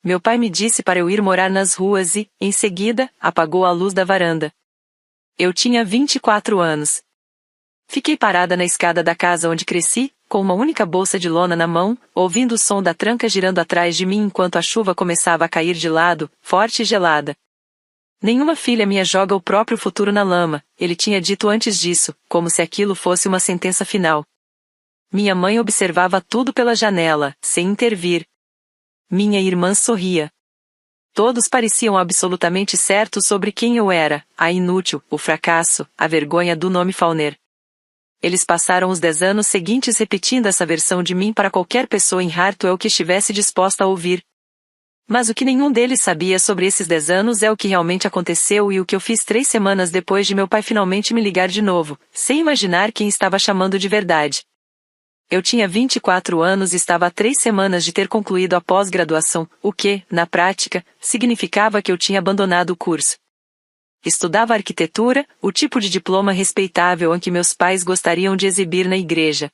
Meu pai me disse para eu ir morar nas ruas e, em seguida, apagou a luz da varanda. Eu tinha 24 anos. Fiquei parada na escada da casa onde cresci, com uma única bolsa de lona na mão, ouvindo o som da tranca girando atrás de mim enquanto a chuva começava a cair de lado, forte e gelada. Nenhuma filha minha joga o próprio futuro na lama, ele tinha dito antes disso, como se aquilo fosse uma sentença final. Minha mãe observava tudo pela janela, sem intervir. Minha irmã sorria. Todos pareciam absolutamente certos sobre quem eu era, a inútil, o fracasso, a vergonha do nome Fauner. Eles passaram os 10 anos seguintes repetindo essa versão de mim para qualquer pessoa em Hartwell que estivesse disposta a ouvir. Mas o que nenhum deles sabia sobre esses 10 anos é o que realmente aconteceu e o que eu fiz 3 semanas depois de meu pai finalmente me ligar de novo, sem imaginar quem estava chamando de verdade. Eu tinha 24 anos e estava há 3 semanas de ter concluído a pós-graduação, o que, na prática, significava que eu tinha abandonado o curso. Estudava arquitetura, o tipo de diploma respeitável em que meus pais gostariam de exibir na igreja.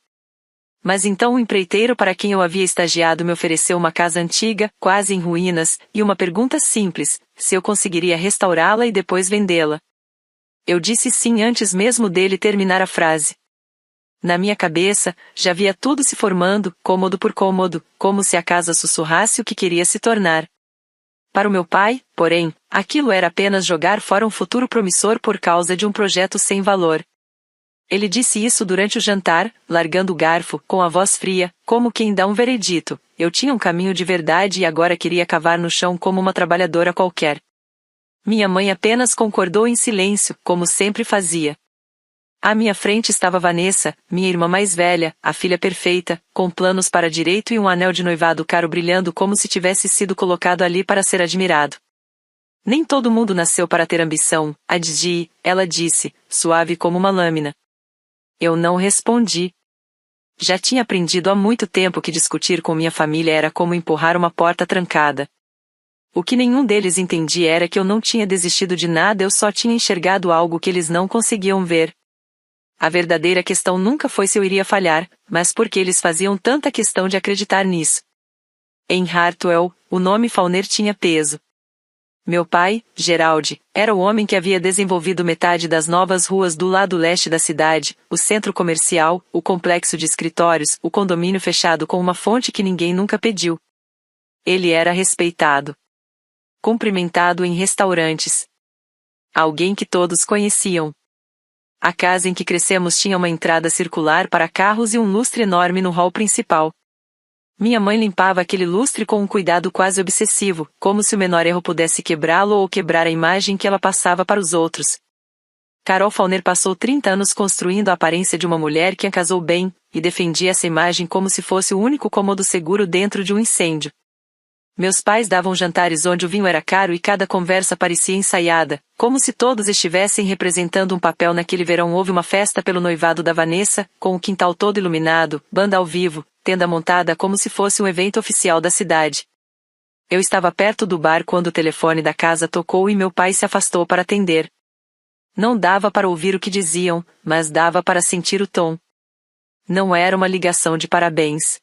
Mas então o empreiteiro para quem eu havia estagiado me ofereceu uma casa antiga, quase em ruínas, e uma pergunta simples, se eu conseguiria restaurá-la e depois vendê-la. Eu disse sim antes mesmo dele terminar a frase. Na minha cabeça, já via tudo se formando, cômodo por cômodo, como se a casa sussurrasse o que queria se tornar. Para o meu pai, porém, aquilo era apenas jogar fora um futuro promissor por causa de um projeto sem valor. Ele disse isso durante o jantar, largando o garfo, com a voz fria, como quem dá um veredito. Eu tinha um caminho de verdade e agora queria cavar no chão como uma trabalhadora qualquer. Minha mãe apenas concordou em silêncio, como sempre fazia. À minha frente estava Vanessa, minha irmã mais velha, a filha perfeita, com planos para direito e um anel de noivado caro brilhando como se tivesse sido colocado ali para ser admirado. Nem todo mundo nasceu para ter ambição, Adji, ela disse, suave como uma lâmina. Eu não respondi. Já tinha aprendido há muito tempo que discutir com minha família era como empurrar uma porta trancada. O que nenhum deles entendia era que eu não tinha desistido de nada, eu só tinha enxergado algo que eles não conseguiam ver. A verdadeira questão nunca foi se eu iria falhar, mas por que eles faziam tanta questão de acreditar nisso. Em Hartwell, o nome Fauner tinha peso. Meu pai, Gerald, era o homem que havia desenvolvido metade das novas ruas do lado leste da cidade, o centro comercial, o complexo de escritórios, o condomínio fechado com uma fonte que ninguém nunca pediu. Ele era respeitado. Cumprimentado em restaurantes. Alguém que todos conheciam. A casa em que crescemos tinha uma entrada circular para carros e um lustre enorme no hall principal. Minha mãe limpava aquele lustre com um cuidado quase obsessivo, como se o menor erro pudesse quebrá-lo ou quebrar a imagem que ela passava para os outros. Carol Fauner passou 30 anos construindo a aparência de uma mulher que casou bem, e defendia essa imagem como se fosse o único cômodo seguro dentro de um incêndio. Meus pais davam jantares onde o vinho era caro e cada conversa parecia ensaiada, como se todos estivessem representando um papel. Naquele verão houve uma festa pelo noivado da Vanessa, com o quintal todo iluminado, banda ao vivo, tenda montada como se fosse um evento oficial da cidade. Eu estava perto do bar quando o telefone da casa tocou e meu pai se afastou para atender. Não dava para ouvir o que diziam, mas dava para sentir o tom. Não era uma ligação de parabéns.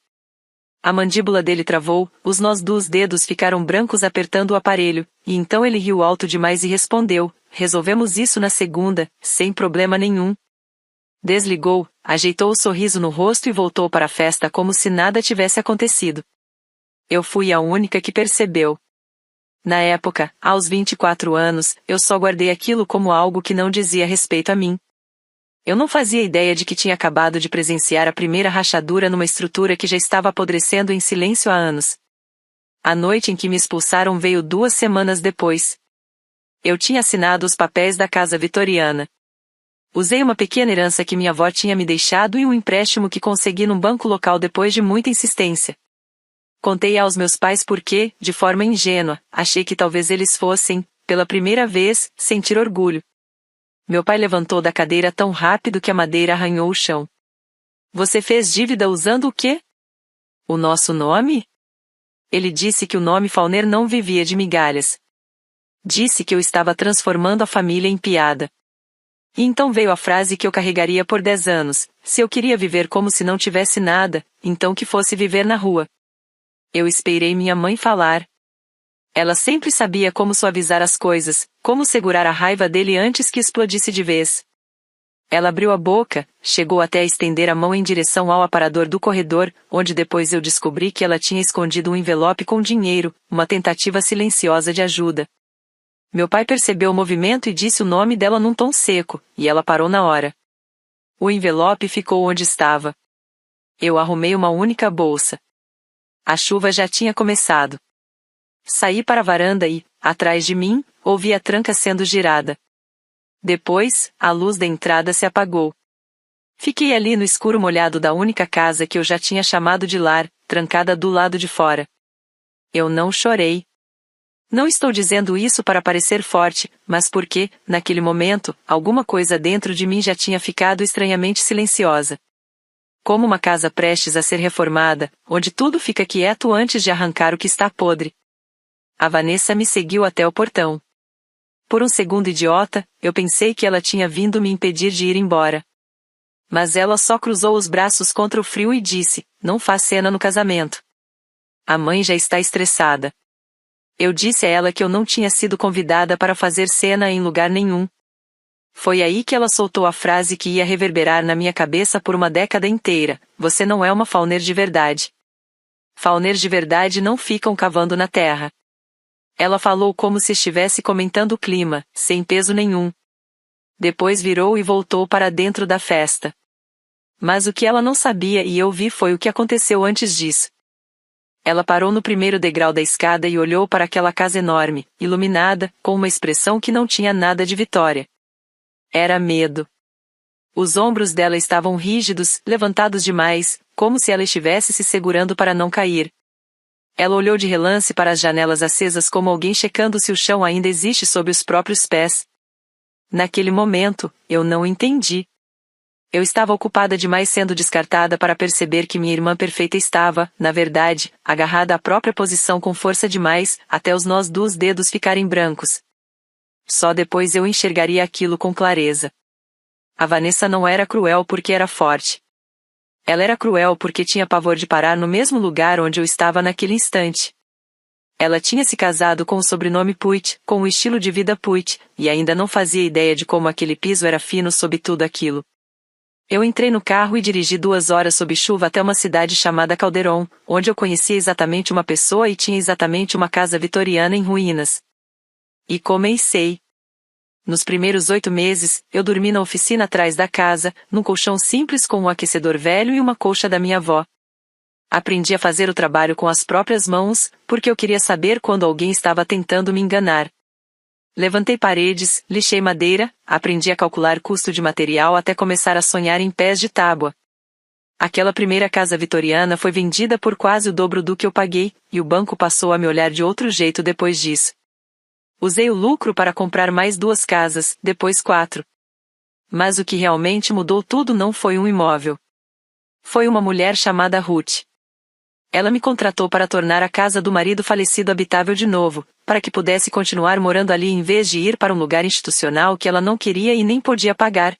A mandíbula dele travou, os nós dos dedos ficaram brancos apertando o aparelho, e então ele riu alto demais e respondeu, resolvemos isso na segunda, sem problema nenhum. Desligou, ajeitou o sorriso no rosto e voltou para a festa como se nada tivesse acontecido. Eu fui a única que percebeu. Na época, aos 24 anos, eu só guardei aquilo como algo que não dizia respeito a mim. Eu não fazia ideia de que tinha acabado de presenciar a primeira rachadura numa estrutura que já estava apodrecendo em silêncio há anos. A noite em que me expulsaram veio 2 semanas depois. Eu tinha assinado os papéis da casa vitoriana. Usei uma pequena herança que minha avó tinha me deixado e um empréstimo que consegui num banco local depois de muita insistência. Contei aos meus pais porque, de forma ingênua, achei que talvez eles fossem, pela primeira vez, sentir orgulho. Meu pai levantou da cadeira tão rápido que a madeira arranhou o chão. Você fez dívida usando o quê? O nosso nome? Ele disse que o nome Fauner não vivia de migalhas. Disse que eu estava transformando a família em piada. E então veio a frase que eu carregaria por 10 anos, se eu queria viver como se não tivesse nada, então que fosse viver na rua. Eu esperei minha mãe falar. Ela sempre sabia como suavizar as coisas, como segurar a raiva dele antes que explodisse de vez. Ela abriu a boca, chegou até a estender a mão em direção ao aparador do corredor, onde depois eu descobri que ela tinha escondido um envelope com dinheiro, uma tentativa silenciosa de ajuda. Meu pai percebeu o movimento e disse o nome dela num tom seco, e ela parou na hora. O envelope ficou onde estava. Eu arrumei uma única bolsa. A chuva já tinha começado. Saí para a varanda e, atrás de mim, ouvi a tranca sendo girada. Depois, a luz da entrada se apagou. Fiquei ali no escuro molhado da única casa que eu já tinha chamado de lar, trancada do lado de fora. Eu não chorei. Não estou dizendo isso para parecer forte, mas porque, naquele momento, alguma coisa dentro de mim já tinha ficado estranhamente silenciosa. Como uma casa prestes a ser reformada, onde tudo fica quieto antes de arrancar o que está podre. A Vanessa me seguiu até o portão. Por um segundo idiota, eu pensei que ela tinha vindo me impedir de ir embora. Mas ela só cruzou os braços contra o frio e disse, não faz cena no casamento. A mãe já está estressada. Eu disse a ela que eu não tinha sido convidada para fazer cena em lugar nenhum. Foi aí que ela soltou a frase que ia reverberar na minha cabeça por uma década inteira, você não é uma Fauner de verdade. Fauners de verdade não ficam cavando na terra. Ela falou como se estivesse comentando o clima, sem peso nenhum. Depois virou e voltou para dentro da festa. Mas o que ela não sabia e eu vi foi o que aconteceu antes disso. Ela parou no primeiro degrau da escada e olhou para aquela casa enorme, iluminada, com uma expressão que não tinha nada de vitória. Era medo. Os ombros dela estavam rígidos, levantados demais, como se ela estivesse se segurando para não cair. Ela olhou de relance para as janelas acesas como alguém checando se o chão ainda existe sob os próprios pés. Naquele momento, eu não entendi. Eu estava ocupada demais sendo descartada para perceber que minha irmã perfeita estava, na verdade, agarrada à própria posição com força demais, até os nós dos dedos ficarem brancos. Só depois eu enxergaria aquilo com clareza. A Vanessa não era cruel porque era forte. Ela era cruel porque tinha pavor de parar no mesmo lugar onde eu estava naquele instante. Ela tinha se casado com o sobrenome Puig, com o estilo de vida Puig, e ainda não fazia ideia de como aquele piso era fino sob tudo aquilo. Eu entrei no carro e dirigi 2 horas sob chuva até uma cidade chamada Calderon, onde eu conhecia exatamente uma pessoa e tinha exatamente uma casa vitoriana em ruínas. E comecei. Nos primeiros 8 meses, eu dormi na oficina atrás da casa, num colchão simples com um aquecedor velho e uma colcha da minha avó. Aprendi a fazer o trabalho com as próprias mãos, porque eu queria saber quando alguém estava tentando me enganar. Levantei paredes, lixei madeira, aprendi a calcular custo de material até começar a sonhar em pés de tábua. Aquela primeira casa vitoriana foi vendida por quase o dobro do que eu paguei, e o banco passou a me olhar de outro jeito depois disso. Usei o lucro para comprar mais 2 casas, depois 4. Mas o que realmente mudou tudo não foi um imóvel. Foi uma mulher chamada Ruth. Ela me contratou para tornar a casa do marido falecido habitável de novo, para que pudesse continuar morando ali em vez de ir para um lugar institucional que ela não queria e nem podia pagar.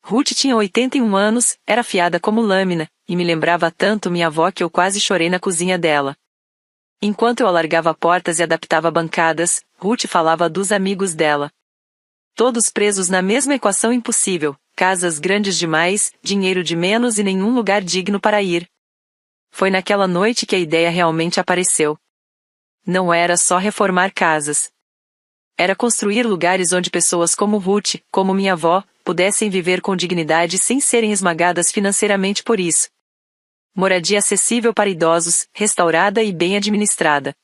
Ruth tinha 81 anos, era afiada como lâmina, e me lembrava tanto minha avó que eu quase chorei na cozinha dela. Enquanto eu alargava portas e adaptava bancadas, Ruth falava dos amigos dela. Todos presos na mesma equação impossível, casas grandes demais, dinheiro de menos e nenhum lugar digno para ir. Foi naquela noite que a ideia realmente apareceu. Não era só reformar casas. Era construir lugares onde pessoas como Ruth, como minha avó, pudessem viver com dignidade sem serem esmagadas financeiramente por isso. Moradia acessível para idosos, restaurada e bem administrada.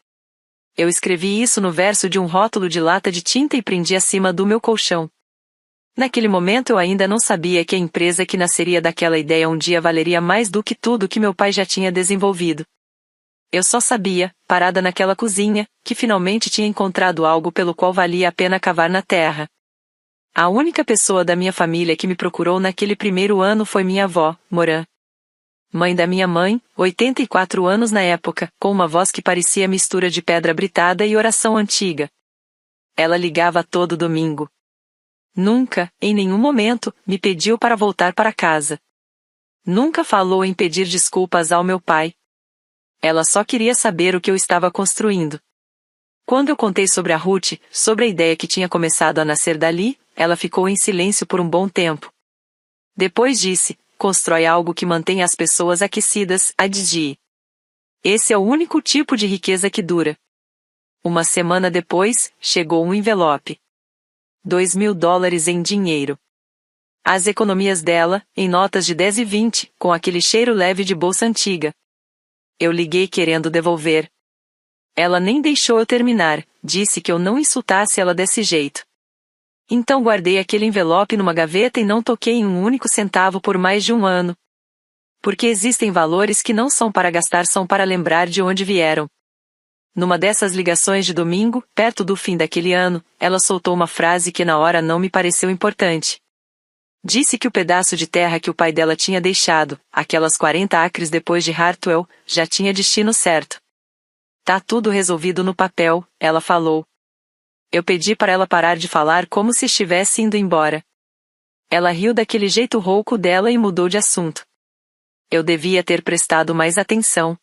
Eu escrevi isso no verso de um rótulo de lata de tinta e prendi acima do meu colchão. Naquele momento eu ainda não sabia que a empresa que nasceria daquela ideia um dia valeria mais do que tudo que meu pai já tinha desenvolvido. Eu só sabia, parada naquela cozinha, que finalmente tinha encontrado algo pelo qual valia a pena cavar na terra. A única pessoa da minha família que me procurou naquele primeiro ano foi minha avó, Moran. Mãe da minha mãe, 84 anos na época, com uma voz que parecia mistura de pedra britada e oração antiga. Ela ligava todo domingo. Nunca, em nenhum momento, me pediu para voltar para casa. Nunca falou em pedir desculpas ao meu pai. Ela só queria saber o que eu estava construindo. Quando eu contei sobre a Ruth, sobre a ideia que tinha começado a nascer dali, ela ficou em silêncio por um bom tempo. Depois disse: constrói algo que mantenha as pessoas aquecidas, a Didi. Esse é o único tipo de riqueza que dura. Uma semana depois, chegou um envelope. $2.000 em dinheiro. As economias dela, em notas de 10 e 20, com aquele cheiro leve de bolsa antiga. Eu liguei querendo devolver. Ela nem deixou eu terminar, disse que eu não insultasse ela desse jeito. Então guardei aquele envelope numa gaveta e não toquei em um único centavo por mais de um ano. Porque existem valores que não são para gastar, são para lembrar de onde vieram. Numa dessas ligações de domingo, perto do fim daquele ano, ela soltou uma frase que na hora não me pareceu importante. Disse que o pedaço de terra que o pai dela tinha deixado, aquelas 40 acres depois de Hartwell, já tinha destino certo. Tá tudo resolvido no papel, ela falou. Eu pedi para ela parar de falar como se estivesse indo embora. Ela riu daquele jeito rouco dela e mudou de assunto. Eu devia ter prestado mais atenção.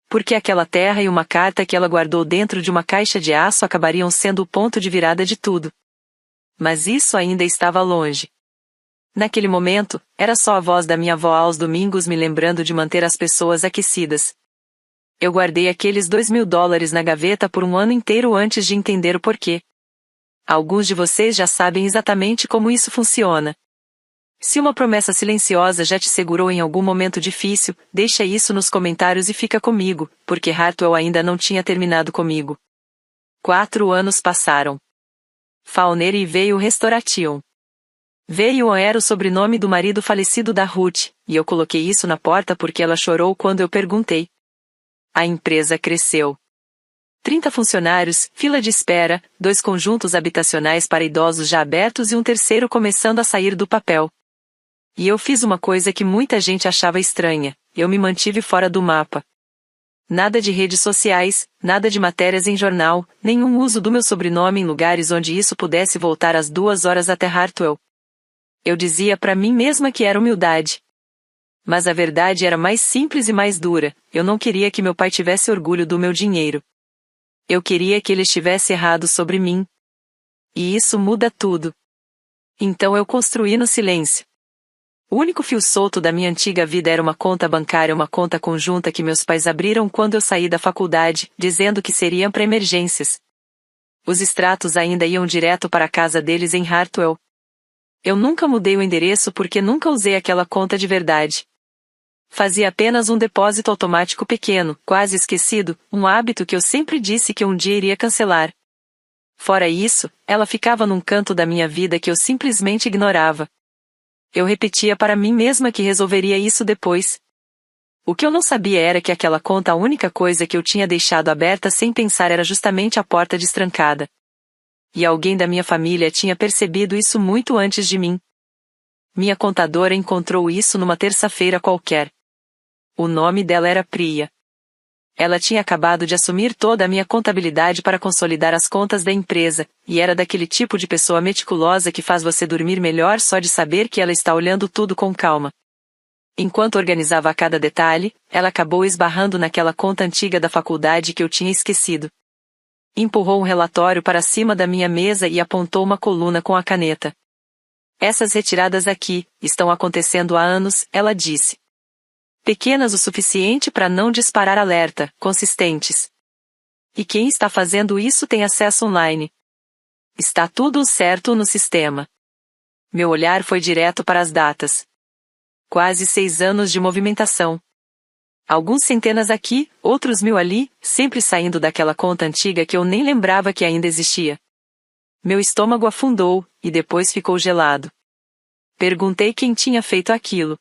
Porque aquela terra e uma carta que ela guardou dentro de uma caixa de aço acabariam sendo o ponto de virada de tudo. Mas isso ainda estava longe. Naquele momento, era só a voz da minha avó aos domingos me lembrando de manter as pessoas aquecidas. Eu guardei aqueles $2.000 na gaveta por um ano inteiro antes de entender o porquê. Alguns de vocês já sabem exatamente como isso funciona. Se uma promessa silenciosa já te segurou em algum momento difícil, deixa isso nos comentários e fica comigo, porque Hartwell ainda não tinha terminado comigo. 4 anos passaram. Fauneri veio Restauration. Veio era o sobrenome do marido falecido da Ruth, e eu coloquei isso na porta porque ela chorou quando eu perguntei. A empresa cresceu. 30 funcionários, fila de espera, 2 conjuntos habitacionais para idosos já abertos e um terceiro começando a sair do papel. E eu fiz uma coisa que muita gente achava estranha, eu me mantive fora do mapa. Nada de redes sociais, nada de matérias em jornal, nenhum uso do meu sobrenome em lugares onde isso pudesse voltar às 2 horas até Hartwell. Eu dizia para mim mesma que era humildade. Mas a verdade era mais simples e mais dura, eu não queria que meu pai tivesse orgulho do meu dinheiro. Eu queria que ele estivesse errado sobre mim. E isso muda tudo. Então eu construí no silêncio. O único fio solto da minha antiga vida era uma conta bancária, uma conta conjunta que meus pais abriram quando eu saí da faculdade, dizendo que seriam para emergências. Os extratos ainda iam direto para a casa deles em Hartwell. Eu nunca mudei o endereço porque nunca usei aquela conta de verdade. Fazia apenas um depósito automático pequeno, quase esquecido, um hábito que eu sempre disse que um dia iria cancelar. Fora isso, ela ficava num canto da minha vida que eu simplesmente ignorava. Eu repetia para mim mesma que resolveria isso depois. O que eu não sabia era que aquela conta, a única coisa que eu tinha deixado aberta sem pensar, era justamente a porta destrancada. E alguém da minha família tinha percebido isso muito antes de mim. Minha contadora encontrou isso numa terça-feira qualquer. O nome dela era Priya. Ela tinha acabado de assumir toda a minha contabilidade para consolidar as contas da empresa, e era daquele tipo de pessoa meticulosa que faz você dormir melhor só de saber que ela está olhando tudo com calma. Enquanto organizava cada detalhe, ela acabou esbarrando naquela conta antiga da faculdade que eu tinha esquecido. Empurrou um relatório para cima da minha mesa e apontou uma coluna com a caneta. Essas retiradas aqui, estão acontecendo há anos, ela disse. Pequenas o suficiente para não disparar alerta, consistentes. E quem está fazendo isso tem acesso online. Está tudo certo no sistema. Meu olhar foi direto para as datas. Quase 6 anos de movimentação. Alguns centenas aqui, outros 1000 ali, sempre saindo daquela conta antiga que eu nem lembrava que ainda existia. Meu estômago afundou, e depois ficou gelado. Perguntei quem tinha feito aquilo.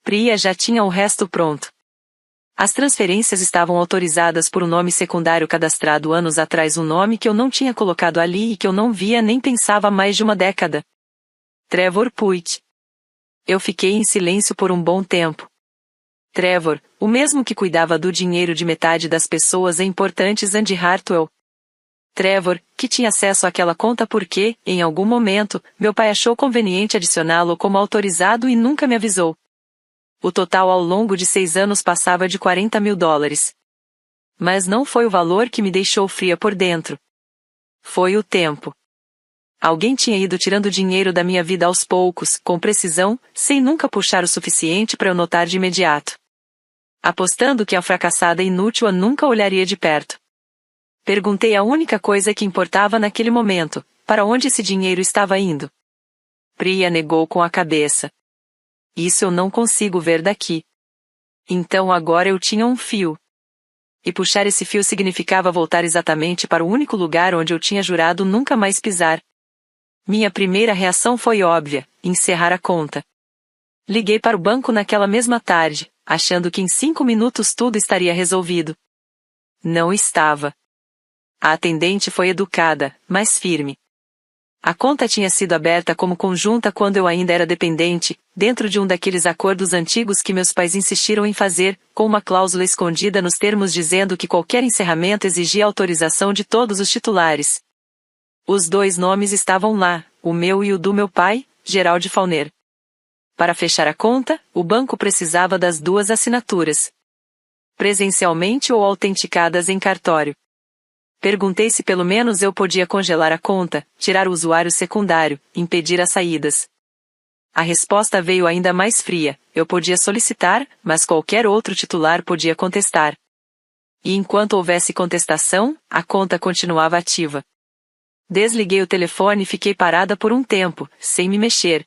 Priya já tinha o resto pronto. As transferências estavam autorizadas por um nome secundário cadastrado anos atrás, um nome que eu não tinha colocado ali e que eu não via nem pensava há mais de uma década. Trevor Puig. Eu fiquei em silêncio por um bom tempo. Trevor, o mesmo que cuidava do dinheiro de metade das pessoas importantes Andy Hartwell. Trevor, que tinha acesso àquela conta porque, em algum momento, meu pai achou conveniente adicioná-lo como autorizado e nunca me avisou. O total ao longo de 6 anos passava de $40.000. Mas não foi o valor que me deixou fria por dentro. Foi o tempo. Alguém tinha ido tirando dinheiro da minha vida aos poucos, com precisão, sem nunca puxar o suficiente para eu notar de imediato. Apostando que a fracassada inútil a nunca olharia de perto. Perguntei a única coisa que importava naquele momento: para onde esse dinheiro estava indo? Priya negou com a cabeça. Isso eu não consigo ver daqui. Então agora eu tinha um fio. E puxar esse fio significava voltar exatamente para o único lugar onde eu tinha jurado nunca mais pisar. Minha primeira reação foi óbvia: encerrar a conta. Liguei para o banco naquela mesma tarde, achando que em 5 minutos tudo estaria resolvido. Não estava. A atendente foi educada, mas firme. A conta tinha sido aberta como conjunta quando eu ainda era dependente, dentro de um daqueles acordos antigos que meus pais insistiram em fazer, com uma cláusula escondida nos termos dizendo que qualquer encerramento exigia autorização de todos os titulares. Os 2 nomes estavam lá, o meu e o do meu pai, Gerald Fauner. Para fechar a conta, o banco precisava das 2 assinaturas. Presencialmente ou autenticadas em cartório. Perguntei se pelo menos eu podia congelar a conta, tirar o usuário secundário, impedir as saídas. A resposta veio ainda mais fria: eu podia solicitar, mas qualquer outro titular podia contestar. E enquanto houvesse contestação, a conta continuava ativa. Desliguei o telefone e fiquei parada por um tempo, sem me mexer.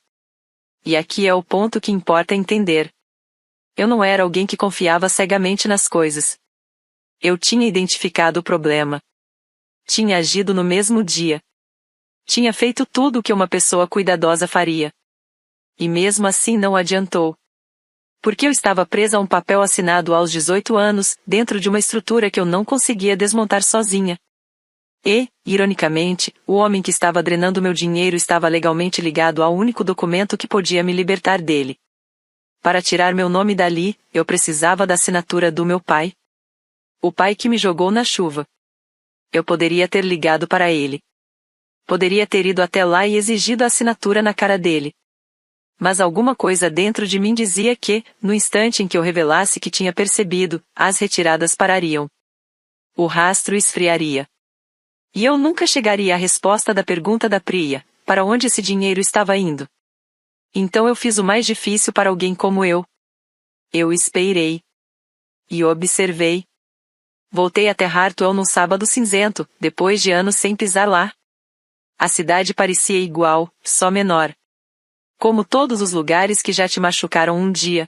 E aqui é o ponto que importa entender. Eu não era alguém que confiava cegamente nas coisas. Eu tinha identificado o problema. Tinha agido no mesmo dia. Tinha feito tudo o que uma pessoa cuidadosa faria. E mesmo assim não adiantou. Porque eu estava presa a um papel assinado aos 18 anos, dentro de uma estrutura que eu não conseguia desmontar sozinha. E, ironicamente, o homem que estava drenando meu dinheiro estava legalmente ligado ao único documento que podia me libertar dele. Para tirar meu nome dali, eu precisava da assinatura do meu pai. O pai que me jogou na chuva. Eu poderia ter ligado para ele. Poderia ter ido até lá e exigido a assinatura na cara dele. Mas alguma coisa dentro de mim dizia que, no instante em que eu revelasse que tinha percebido, as retiradas parariam. O rastro esfriaria. E eu nunca chegaria à resposta da pergunta da Priya: para onde esse dinheiro estava indo? Então eu fiz o mais difícil para alguém como eu. Eu esperei. E observei. Voltei até Hartwell num sábado cinzento, depois de anos sem pisar lá. A cidade parecia igual, só menor. Como todos os lugares que já te machucaram um dia.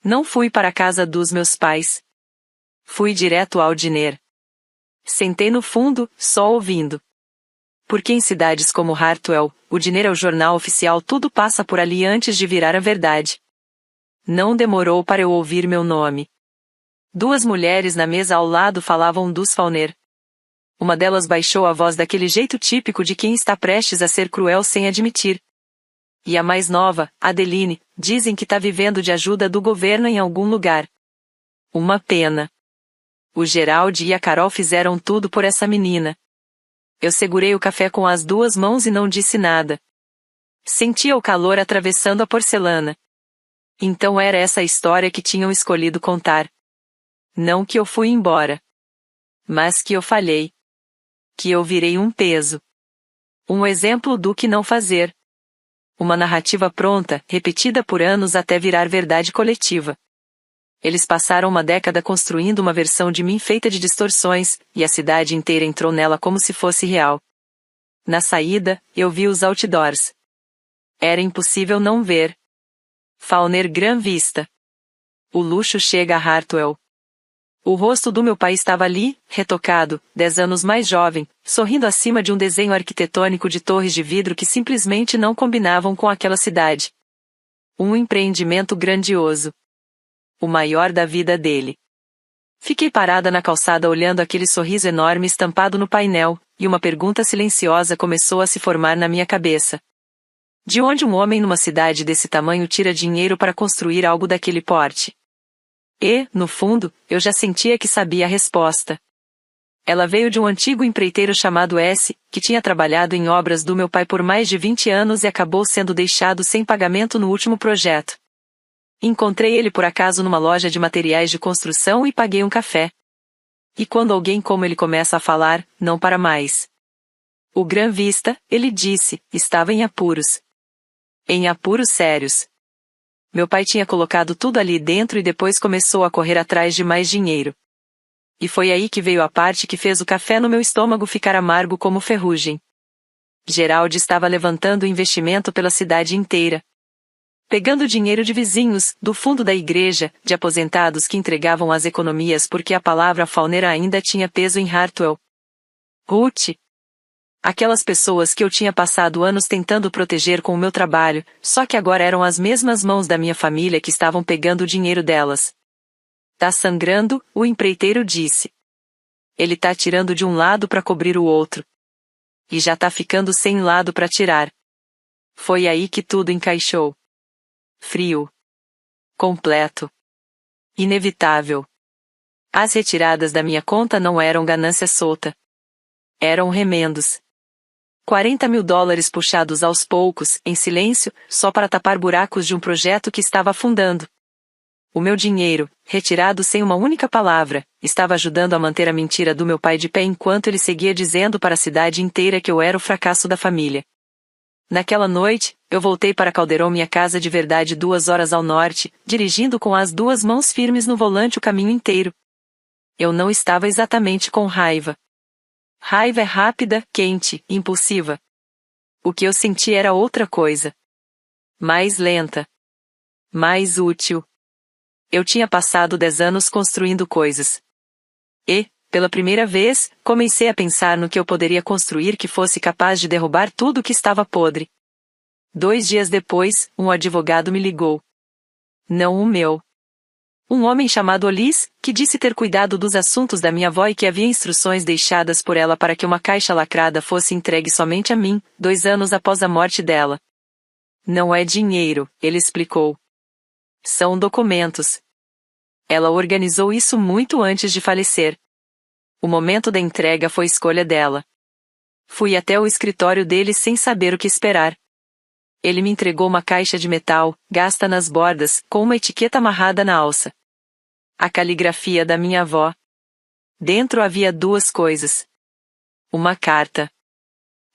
Não fui para a casa dos meus pais. Fui direto ao diner. Sentei no fundo, só ouvindo. Porque em cidades como Hartwell, o diner é o jornal oficial, tudo passa por ali antes de virar a verdade. Não demorou para eu ouvir meu nome. 2 mulheres na mesa ao lado falavam dos Fauner. Uma delas baixou a voz daquele jeito típico de quem está prestes a ser cruel sem admitir. E a mais nova, Adeline, dizem que tá vivendo de ajuda do governo em algum lugar. Uma pena. O Gerald e a Carol fizeram tudo por essa menina. Eu segurei o café com as 2 mãos e não disse nada. Sentia o calor atravessando a porcelana. Então era essa a história que tinham escolhido contar. Não que eu fui embora. Mas que eu falhei. Que eu virei um peso. Um exemplo do que não fazer. Uma narrativa pronta, repetida por anos até virar verdade coletiva. Eles passaram uma década construindo uma versão de mim feita de distorções, e a cidade inteira entrou nela como se fosse real. Na saída, eu vi os outdoors. Era impossível não ver. Fauner Gran Vista. O luxo chega a Hartwell. O rosto do meu pai estava ali, retocado, 10 anos mais jovem, sorrindo acima de um desenho arquitetônico de torres de vidro que simplesmente não combinavam com aquela cidade. Um empreendimento grandioso. O maior da vida dele. Fiquei parada na calçada olhando aquele sorriso enorme estampado no painel, e uma pergunta silenciosa começou a se formar na minha cabeça. De onde um homem numa cidade desse tamanho tira dinheiro para construir algo daquele porte? E, no fundo, eu já sentia que sabia a resposta. Ela veio de um antigo empreiteiro chamado S., que tinha trabalhado em obras do meu pai por mais de 20 anos e acabou sendo deixado sem pagamento no último projeto. Encontrei ele por acaso numa loja de materiais de construção e paguei um café. E quando alguém como ele começa a falar, não para mais. O Gran Vista, ele disse, estava em apuros. Em apuros sérios. Meu pai tinha colocado tudo ali dentro e depois começou a correr atrás de mais dinheiro. E foi aí que veio a parte que fez o café no meu estômago ficar amargo como ferrugem. Gerald estava levantando investimento pela cidade inteira. Pegando dinheiro de vizinhos, do fundo da igreja, de aposentados que entregavam as economias porque a palavra Fauner ainda tinha peso em Hartwell. Ruth. Aquelas pessoas que eu tinha passado anos tentando proteger com o meu trabalho, só que agora eram as mesmas mãos da minha família que estavam pegando o dinheiro delas. Tá sangrando, o empreiteiro disse. Ele tá tirando de um lado para cobrir o outro. E já tá ficando sem lado para tirar. Foi aí que tudo encaixou. Frio. Completo. Inevitável. As retiradas da minha conta não eram ganância solta. Eram remendos. $40.000 puxados aos poucos, em silêncio, só para tapar buracos de um projeto que estava afundando. O meu dinheiro, retirado sem uma única palavra, estava ajudando a manter a mentira do meu pai de pé enquanto ele seguia dizendo para a cidade inteira que eu era o fracasso da família. Naquela noite, eu voltei para Calderon, minha casa de verdade 2 horas ao norte, dirigindo com as 2 mãos firmes no volante o caminho inteiro. Eu não estava exatamente com raiva. Raiva é rápida, quente, impulsiva. O que eu senti era outra coisa. Mais lenta. Mais útil. Eu tinha passado 10 anos construindo coisas. E, pela primeira vez, comecei a pensar no que eu poderia construir que fosse capaz de derrubar tudo que estava podre. 2 dias depois, um advogado me ligou. Não o meu. Um homem chamado Olis, que disse ter cuidado dos assuntos da minha avó e que havia instruções deixadas por ela para que uma caixa lacrada fosse entregue somente a mim, 2 anos após a morte dela. Não é dinheiro, ele explicou. São documentos. Ela organizou isso muito antes de falecer. O momento da entrega foi escolha dela. Fui até o escritório dele sem saber o que esperar. Ele me entregou uma caixa de metal, gasta nas bordas, com uma etiqueta amarrada na alça. A caligrafia da minha avó. Dentro havia 2 coisas. Uma carta.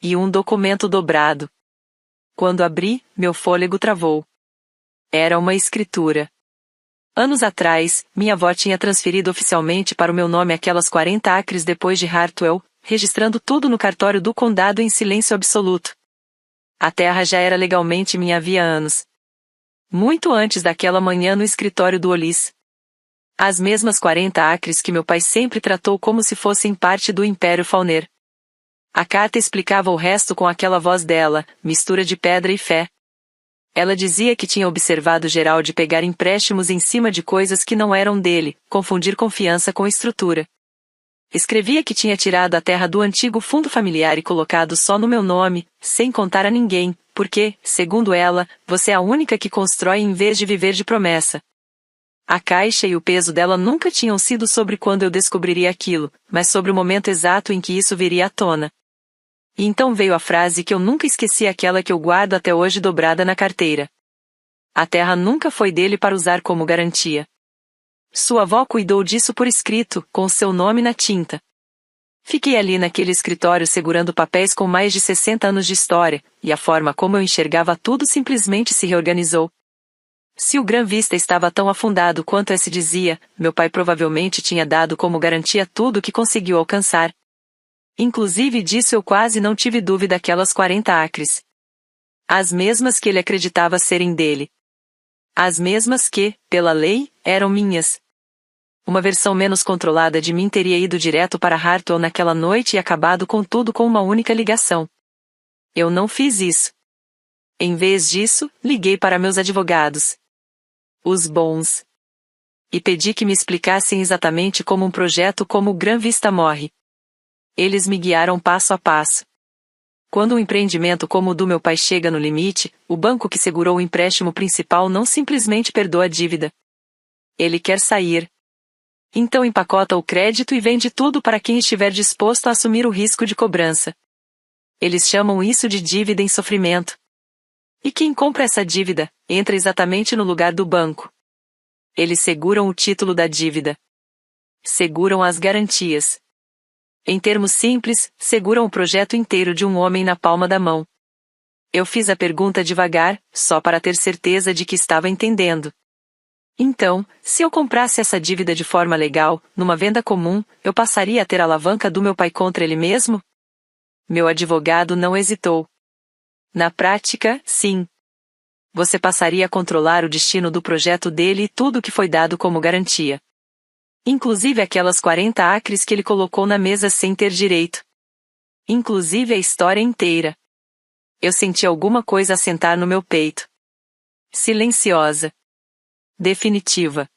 E um documento dobrado. Quando abri, meu fôlego travou. Era uma escritura. Anos atrás, minha avó tinha transferido oficialmente para o meu nome aquelas 40 acres depois de Hartwell, registrando tudo no cartório do condado em silêncio absoluto. A terra já era legalmente minha havia anos. Muito antes daquela manhã no escritório do Olis. As mesmas 40 acres que meu pai sempre tratou como se fossem parte do Império Fauner. A carta explicava o resto com aquela voz dela, mistura de pedra e fé. Ela dizia que tinha observado Gerald pegar empréstimos em cima de coisas que não eram dele, confundir confiança com estrutura. Escrevia que tinha tirado a terra do antigo fundo familiar e colocado só no meu nome, sem contar a ninguém, porque, segundo ela, você é a única que constrói em vez de viver de promessa. A caixa e o peso dela nunca tinham sido sobre quando eu descobriria aquilo, mas sobre o momento exato em que isso viria à tona. E então veio a frase que eu nunca esqueci, aquela que eu guardo até hoje dobrada na carteira. A terra nunca foi dele para usar como garantia. Sua avó cuidou disso por escrito, com seu nome na tinta. Fiquei ali naquele escritório segurando papéis com mais de 60 anos de história, e a forma como eu enxergava tudo simplesmente se reorganizou. Se o Gran Vista estava tão afundado quanto se dizia, meu pai provavelmente tinha dado como garantia tudo o que conseguiu alcançar. Inclusive disso eu quase não tive dúvida, aquelas 40 acres. As mesmas que ele acreditava serem dele. As mesmas que, pela lei, eram minhas. Uma versão menos controlada de mim teria ido direto para Hartwell naquela noite e acabado com tudo com uma única ligação. Eu não fiz isso. Em vez disso, liguei para meus advogados. Os bons. E pedi que me explicassem exatamente como um projeto como o Gran Vista morre. Eles me guiaram passo a passo. Quando um empreendimento como o do meu pai chega no limite, o banco que segurou o empréstimo principal não simplesmente perdoa a dívida. Ele quer sair. Então empacota o crédito e vende tudo para quem estiver disposto a assumir o risco de cobrança. Eles chamam isso de dívida em sofrimento. E quem compra essa dívida, entra exatamente no lugar do banco. Eles seguram o título da dívida. Seguram as garantias. Em termos simples, seguram o projeto inteiro de um homem na palma da mão. Eu fiz a pergunta devagar, só para ter certeza de que estava entendendo. Então, se eu comprasse essa dívida de forma legal, numa venda comum, eu passaria a ter a alavanca do meu pai contra ele mesmo? Meu advogado não hesitou. Na prática, sim. Você passaria a controlar o destino do projeto dele e tudo o que foi dado como garantia. Inclusive aquelas 40 acres que ele colocou na mesa sem ter direito. Inclusive a história inteira. Eu senti alguma coisa assentar no meu peito. Silenciosa. Definitiva.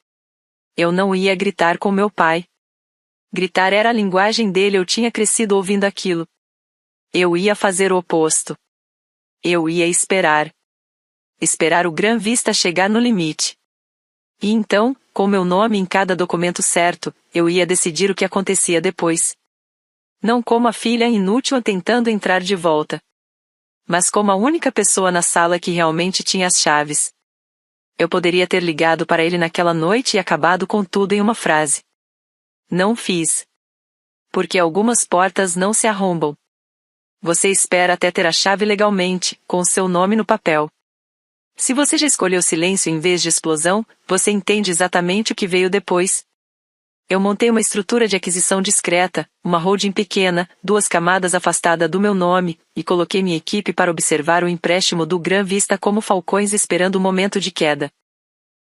Eu não ia gritar com meu pai. Gritar era a linguagem dele, eu tinha crescido ouvindo aquilo. Eu ia fazer o oposto. Eu ia esperar. Esperar o Gran Vista chegar no limite. E então, com meu nome em cada documento certo, eu ia decidir o que acontecia depois. Não como a filha inútil tentando entrar de volta. Mas como a única pessoa na sala que realmente tinha as chaves. Eu poderia ter ligado para ele naquela noite e acabado com tudo em uma frase. Não fiz. Porque algumas portas não se arrombam. Você espera até ter a chave legalmente, com seu nome no papel. Se você já escolheu silêncio em vez de explosão, você entende exatamente o que veio depois. Eu montei uma estrutura de aquisição discreta, uma holding pequena, 2 camadas afastada do meu nome, e coloquei minha equipe para observar o empréstimo do Gran Vista como falcões esperando o momento de queda.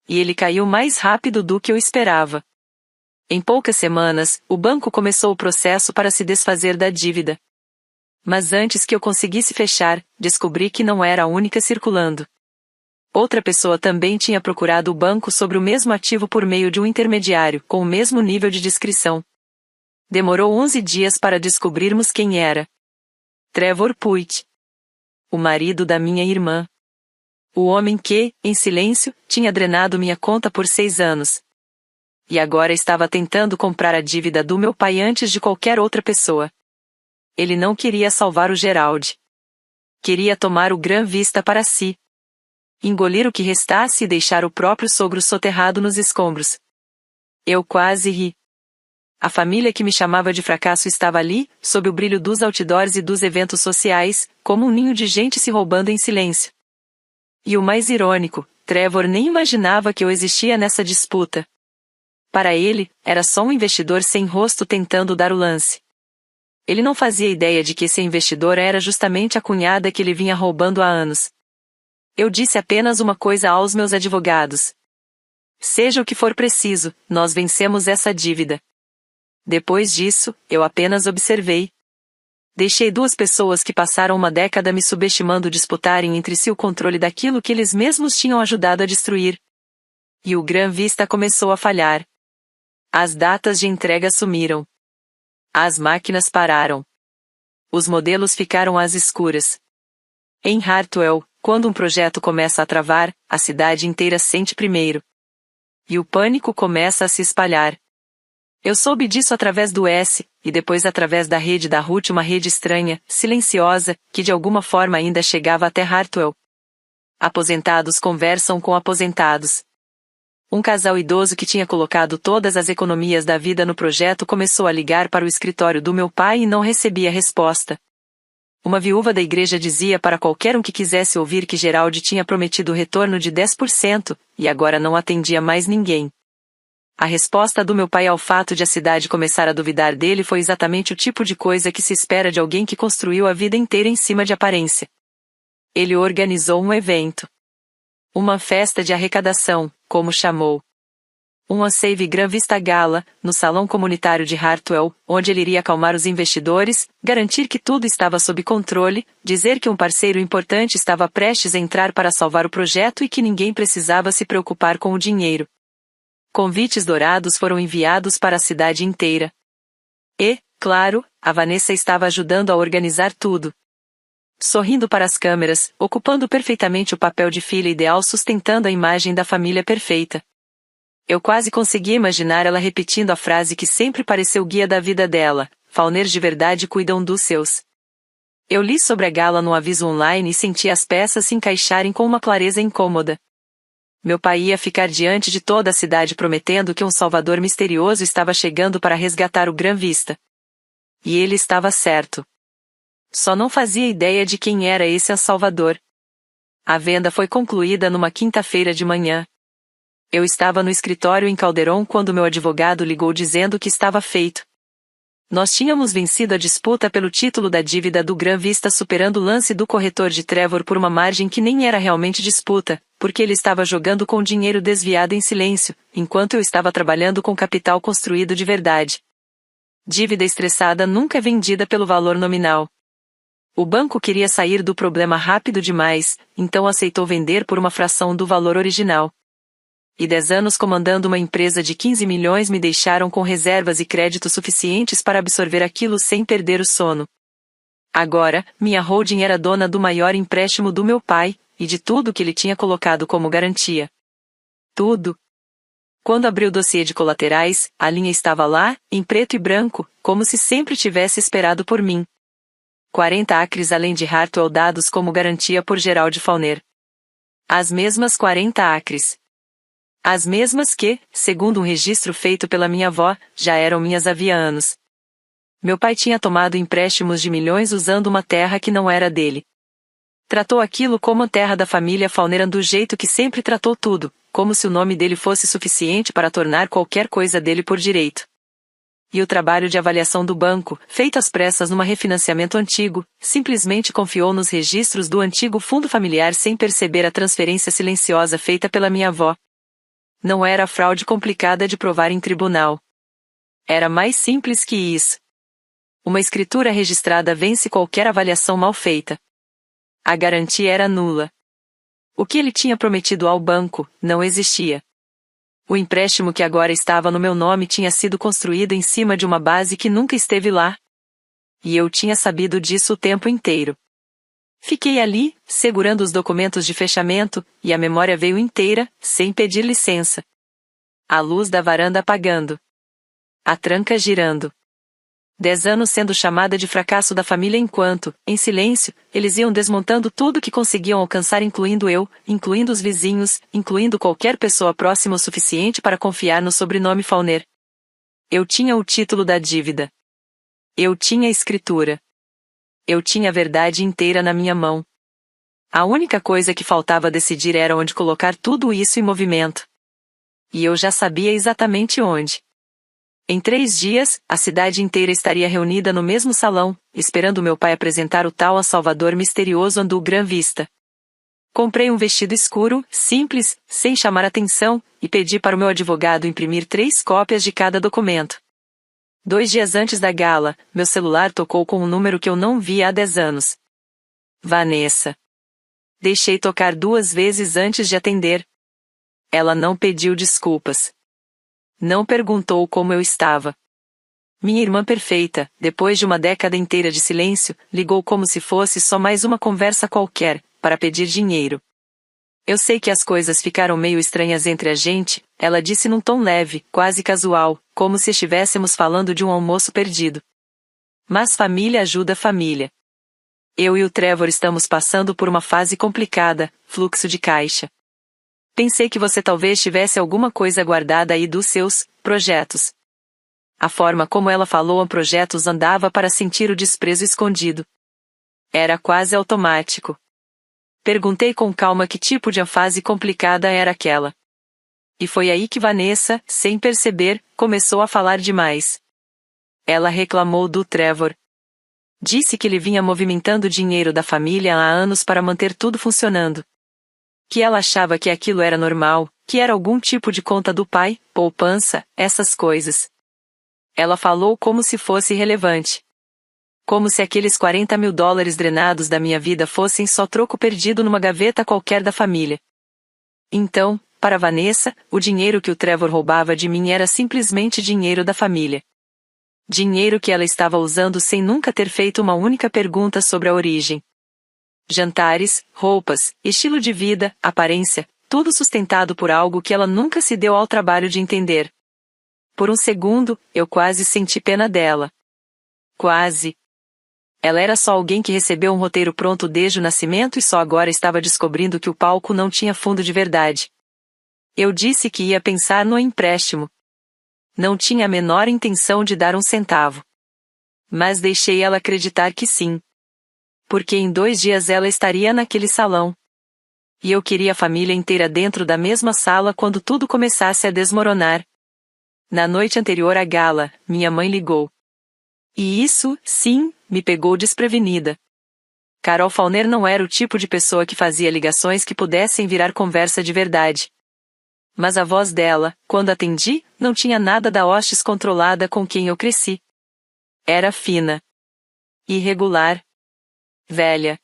E ele caiu mais rápido do que eu esperava. Em poucas semanas, o banco começou o processo para se desfazer da dívida. Mas antes que eu conseguisse fechar, descobri que não era a única circulando. Outra pessoa também tinha procurado o banco sobre o mesmo ativo por meio de um intermediário, com o mesmo nível de discrição. Demorou 11 dias para descobrirmos quem era. Trevor Puig. O marido da minha irmã. O homem que, em silêncio, tinha drenado minha conta por 6 anos. E agora estava tentando comprar a dívida do meu pai antes de qualquer outra pessoa. Ele não queria salvar o Gerald. Queria tomar o Gran Vista para si. Engolir o que restasse e deixar o próprio sogro soterrado nos escombros. Eu quase ri. A família que me chamava de fracasso estava ali, sob o brilho dos outdoors e dos eventos sociais, como um ninho de gente se roubando em silêncio. E o mais irônico, Trevor nem imaginava que eu existia nessa disputa. Para ele, era só um investidor sem rosto tentando dar o lance. Ele não fazia ideia de que esse investidor era justamente a cunhada que ele vinha roubando há anos. Eu disse apenas uma coisa aos meus advogados. Seja o que for preciso, nós vencemos essa dívida. Depois disso, eu apenas observei. Deixei 2 pessoas que passaram uma década me subestimando disputarem entre si o controle daquilo que eles mesmos tinham ajudado a destruir. E o Gran Vista começou a falhar. As datas de entrega sumiram. As máquinas pararam. Os modelos ficaram às escuras. Em Hartwell, quando um projeto começa a travar, a cidade inteira sente primeiro. E o pânico começa a se espalhar. Eu soube disso através do S, e depois através da rede da Ruth, uma rede estranha, silenciosa, que de alguma forma ainda chegava até Hartwell. Aposentados conversam com aposentados. Um casal idoso que tinha colocado todas as economias da vida no projeto começou a ligar para o escritório do meu pai e não recebia resposta. Uma viúva da igreja dizia para qualquer um que quisesse ouvir que Gerald tinha prometido o retorno de 10%, e agora não atendia mais ninguém. A resposta do meu pai ao fato de a cidade começar a duvidar dele foi exatamente o tipo de coisa que se espera de alguém que construiu a vida inteira em cima de aparência. Ele organizou um evento. Uma festa de arrecadação, como chamou. Uma Save Gran Vista Gala, no salão comunitário de Hartwell, onde ele iria acalmar os investidores, garantir que tudo estava sob controle, dizer que um parceiro importante estava prestes a entrar para salvar o projeto e que ninguém precisava se preocupar com o dinheiro. Convites dourados foram enviados para a cidade inteira. E, claro, a Vanessa estava ajudando a organizar tudo. Sorrindo para as câmeras, ocupando perfeitamente o papel de filha ideal, sustentando a imagem da família perfeita. Eu quase conseguia imaginar ela repetindo a frase que sempre pareceu guia da vida dela: Fauners de verdade cuidam dos seus. Eu li sobre a gala no aviso online e senti as peças se encaixarem com uma clareza incômoda. Meu pai ia ficar diante de toda a cidade prometendo que um salvador misterioso estava chegando para resgatar o Gran Vista. E ele estava certo. Só não fazia ideia de quem era esse salvador. A venda foi concluída numa quinta-feira de manhã. Eu estava no escritório em Calderon quando meu advogado ligou dizendo que estava feito. Nós tínhamos vencido a disputa pelo título da dívida do Gran Vista, superando o lance do corretor de Trevor por uma margem que nem era realmente disputa, porque ele estava jogando com dinheiro desviado em silêncio, enquanto eu estava trabalhando com capital construído de verdade. Dívida estressada nunca é vendida pelo valor nominal. O banco queria sair do problema rápido demais, então aceitou vender por uma fração do valor original. E 10 anos comandando uma empresa de 15 milhões me deixaram com reservas e créditos suficientes para absorver aquilo sem perder o sono. Agora, minha holding era dona do maior empréstimo do meu pai, e de tudo que ele tinha colocado como garantia. Tudo. Quando abri o dossiê de colaterais, a linha estava lá, em preto e branco, como se sempre tivesse esperado por mim. 40 acres além de Hartwell dados como garantia por Gerald Fauner. As mesmas 40 acres. As mesmas que, segundo um registro feito pela minha avó, já eram minhas havia anos. Meu pai tinha tomado empréstimos de milhões usando uma terra que não era dele. Tratou aquilo como a terra da família Fauner do jeito que sempre tratou tudo, como se o nome dele fosse suficiente para tornar qualquer coisa dele por direito. E o trabalho de avaliação do banco, feito às pressas num refinanciamento antigo, simplesmente confiou nos registros do antigo fundo familiar sem perceber a transferência silenciosa feita pela minha avó. Não era fraude complicada de provar em tribunal. Era mais simples que isso. Uma escritura registrada vence qualquer avaliação mal feita. A garantia era nula. O que ele tinha prometido ao banco não existia. O empréstimo que agora estava no meu nome tinha sido construído em cima de uma base que nunca esteve lá. E eu tinha sabido disso o tempo inteiro. Fiquei ali, segurando os documentos de fechamento, e a memória veio inteira, sem pedir licença. A luz da varanda apagando. A tranca girando. 10 anos sendo chamada de fracasso da família enquanto, em silêncio, eles iam desmontando tudo que conseguiam alcançar, incluindo eu, incluindo os vizinhos, incluindo qualquer pessoa próxima o suficiente para confiar no sobrenome Fauner. Eu tinha o título da dívida. Eu tinha a escritura. Eu tinha a verdade inteira na minha mão. A única coisa que faltava decidir era onde colocar tudo isso em movimento. E eu já sabia exatamente onde. Em 3 dias, a cidade inteira estaria reunida no mesmo salão, esperando meu pai apresentar o tal a Salvador misterioso do Gran Vista. Comprei um vestido escuro, simples, sem chamar atenção, e pedi para o meu advogado imprimir 3 cópias de cada documento. 2 dias antes da gala, meu celular tocou com um número que eu não via há 10 anos. Vanessa. Deixei tocar 2 vezes antes de atender. Ela não pediu desculpas. Não perguntou como eu estava. Minha irmã perfeita, depois de uma década inteira de silêncio, ligou como se fosse só mais uma conversa qualquer, para pedir dinheiro. Eu sei que as coisas ficaram meio estranhas entre a gente, ela disse num tom leve, quase casual, como se estivéssemos falando de um almoço perdido. Mas família ajuda família. Eu e o Trevor estamos passando por uma fase complicada, fluxo de caixa. Pensei que você talvez tivesse alguma coisa guardada aí dos seus projetos. A forma como ela falou em projetos andava para sentir o desprezo escondido. Era quase automático. Perguntei com calma que tipo de fase complicada era aquela. E foi aí que Vanessa, sem perceber, começou a falar demais. Ela reclamou do Trevor. Disse que ele vinha movimentando dinheiro da família há anos para manter tudo funcionando. Que ela achava que aquilo era normal, que era algum tipo de conta do pai, poupança, essas coisas. Ela falou como se fosse relevante. Como se aqueles $40.000 drenados da minha vida fossem só troco perdido numa gaveta qualquer da família. Então, para Vanessa, o dinheiro que o Trevor roubava de mim era simplesmente dinheiro da família. Dinheiro que ela estava usando sem nunca ter feito uma única pergunta sobre a origem. Jantares, roupas, estilo de vida, aparência, tudo sustentado por algo que ela nunca se deu ao trabalho de entender. Por um segundo, eu quase senti pena dela. Quase. Ela era só alguém que recebeu um roteiro pronto desde o nascimento e só agora estava descobrindo que o palco não tinha fundo de verdade. Eu disse que ia pensar no empréstimo. Não tinha a menor intenção de dar um centavo. Mas deixei ela acreditar que sim. Porque em 2 dias ela estaria naquele salão. E eu queria a família inteira dentro da mesma sala quando tudo começasse a desmoronar. Na noite anterior à gala, minha mãe ligou. E isso, sim, me pegou desprevenida. Carol Fauner não era o tipo de pessoa que fazia ligações que pudessem virar conversa de verdade. Mas a voz dela, quando atendi, não tinha nada da hostes controlada com quem eu cresci. Era fina. Irregular. Velha.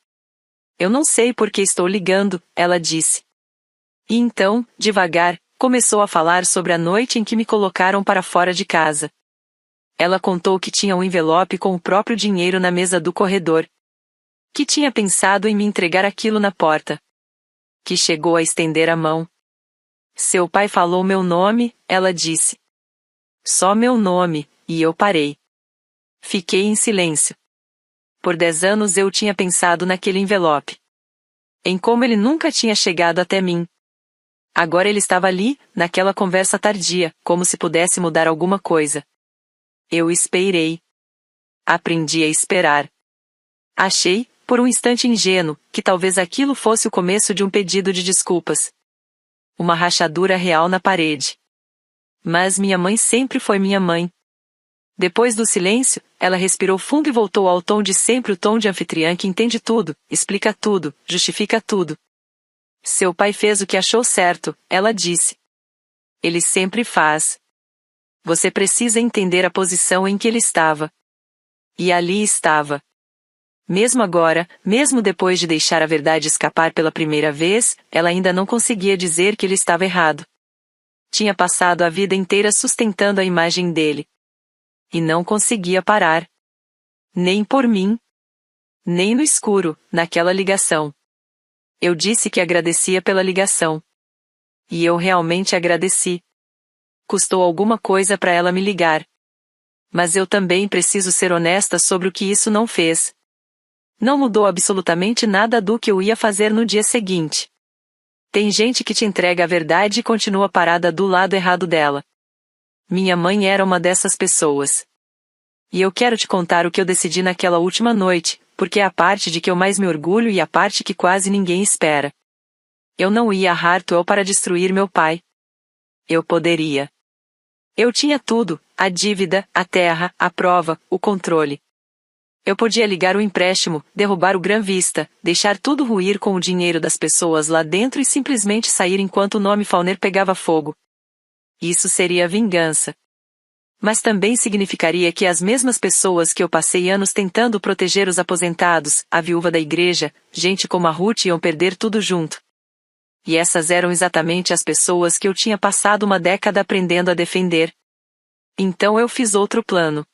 Eu não sei por que estou ligando, ela disse. E então, devagar, começou a falar sobre a noite em que me colocaram para fora de casa. Ela contou que tinha um envelope com o próprio dinheiro na mesa do corredor. Que tinha pensado em me entregar aquilo na porta. Que chegou a estender a mão. Seu pai falou meu nome, ela disse. Só meu nome, e eu parei. Fiquei em silêncio. Por 10 anos eu tinha pensado naquele envelope. Em como ele nunca tinha chegado até mim. Agora ele estava ali, naquela conversa tardia, como se pudesse mudar alguma coisa. Eu esperei. Aprendi a esperar. Achei, por um instante ingênuo, que talvez aquilo fosse o começo de um pedido de desculpas. Uma rachadura real na parede. Mas minha mãe sempre foi minha mãe. Depois do silêncio, ela respirou fundo e voltou ao tom de sempre, o tom de anfitriã que entende tudo, explica tudo, justifica tudo. Seu pai fez o que achou certo, ela disse. Ele sempre faz. Você precisa entender a posição em que ele estava. E ali estava. Mesmo agora, mesmo depois de deixar a verdade escapar pela primeira vez, ela ainda não conseguia dizer que ele estava errado. Tinha passado a vida inteira sustentando a imagem dele. E não conseguia parar. Nem por mim. Nem no escuro, naquela ligação. Eu disse que agradecia pela ligação. E eu realmente agradeci. Custou alguma coisa para ela me ligar. Mas eu também preciso ser honesta sobre o que isso não fez. Não mudou absolutamente nada do que eu ia fazer no dia seguinte. Tem gente que te entrega a verdade e continua parada do lado errado dela. Minha mãe era uma dessas pessoas. E eu quero te contar o que eu decidi naquela última noite, porque é a parte de que eu mais me orgulho e a parte que quase ninguém espera. Eu não ia a Hartwell para destruir meu pai. Eu poderia. Eu tinha tudo, a dívida, a terra, a prova, o controle. Eu podia ligar o empréstimo, derrubar o Gran Vista, deixar tudo ruir com o dinheiro das pessoas lá dentro e simplesmente sair enquanto o nome Fauner pegava fogo. Isso seria vingança. Mas também significaria que as mesmas pessoas que eu passei anos tentando proteger os aposentados, a viúva da igreja, gente como a Ruth iam perder tudo junto. E essas eram exatamente as pessoas que eu tinha passado uma década aprendendo a defender. Então eu fiz outro plano.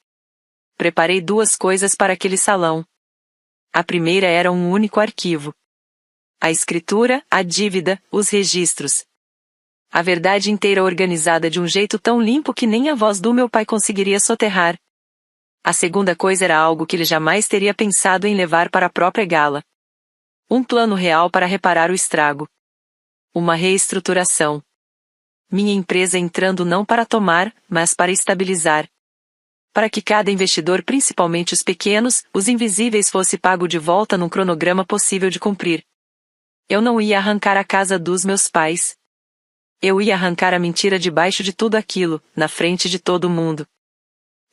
Preparei 2 coisas para aquele salão. A primeira era um único arquivo. A escritura, a dívida, os registros. A verdade inteira organizada de um jeito tão limpo que nem a voz do meu pai conseguiria soterrar. A segunda coisa era algo que ele jamais teria pensado em levar para a própria gala. Um plano real para reparar o estrago. Uma reestruturação. Minha empresa entrando não para tomar, mas para estabilizar. Para que cada investidor, principalmente os pequenos, os invisíveis, fosse pago de volta num cronograma possível de cumprir. Eu não ia arrancar a casa dos meus pais. Eu ia arrancar a mentira debaixo de tudo aquilo, na frente de todo mundo.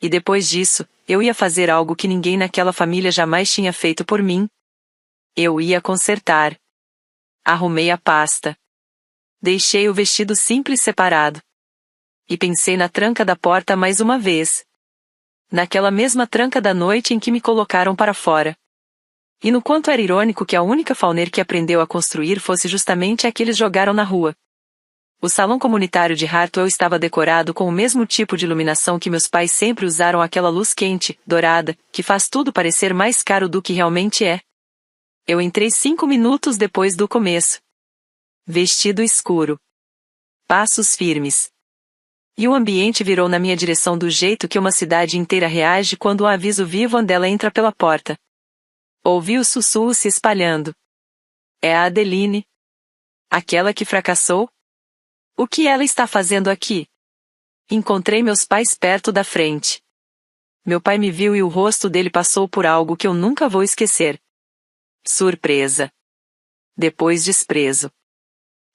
E depois disso, eu ia fazer algo que ninguém naquela família jamais tinha feito por mim. Eu ia consertar. Arrumei a pasta. Deixei o vestido simples separado. E pensei na tranca da porta mais uma vez. Naquela mesma tranca da noite em que me colocaram para fora. E no quanto era irônico que a única Fauner que aprendeu a construir fosse justamente a que eles jogaram na rua. O salão comunitário de Hartwell estava decorado com o mesmo tipo de iluminação que meus pais sempre usaram, aquela luz quente, dourada, que faz tudo parecer mais caro do que realmente é. Eu entrei 5 minutos depois do começo. Vestido escuro. Passos firmes. E o ambiente virou na minha direção do jeito que uma cidade inteira reage quando um aviso vivo dela entra pela porta. Ouvi o sussurro se espalhando. É a Adeline. Aquela que fracassou? O que ela está fazendo aqui? Encontrei meus pais perto da frente. Meu pai me viu e o rosto dele passou por algo que eu nunca vou esquecer. Surpresa. Depois desprezo.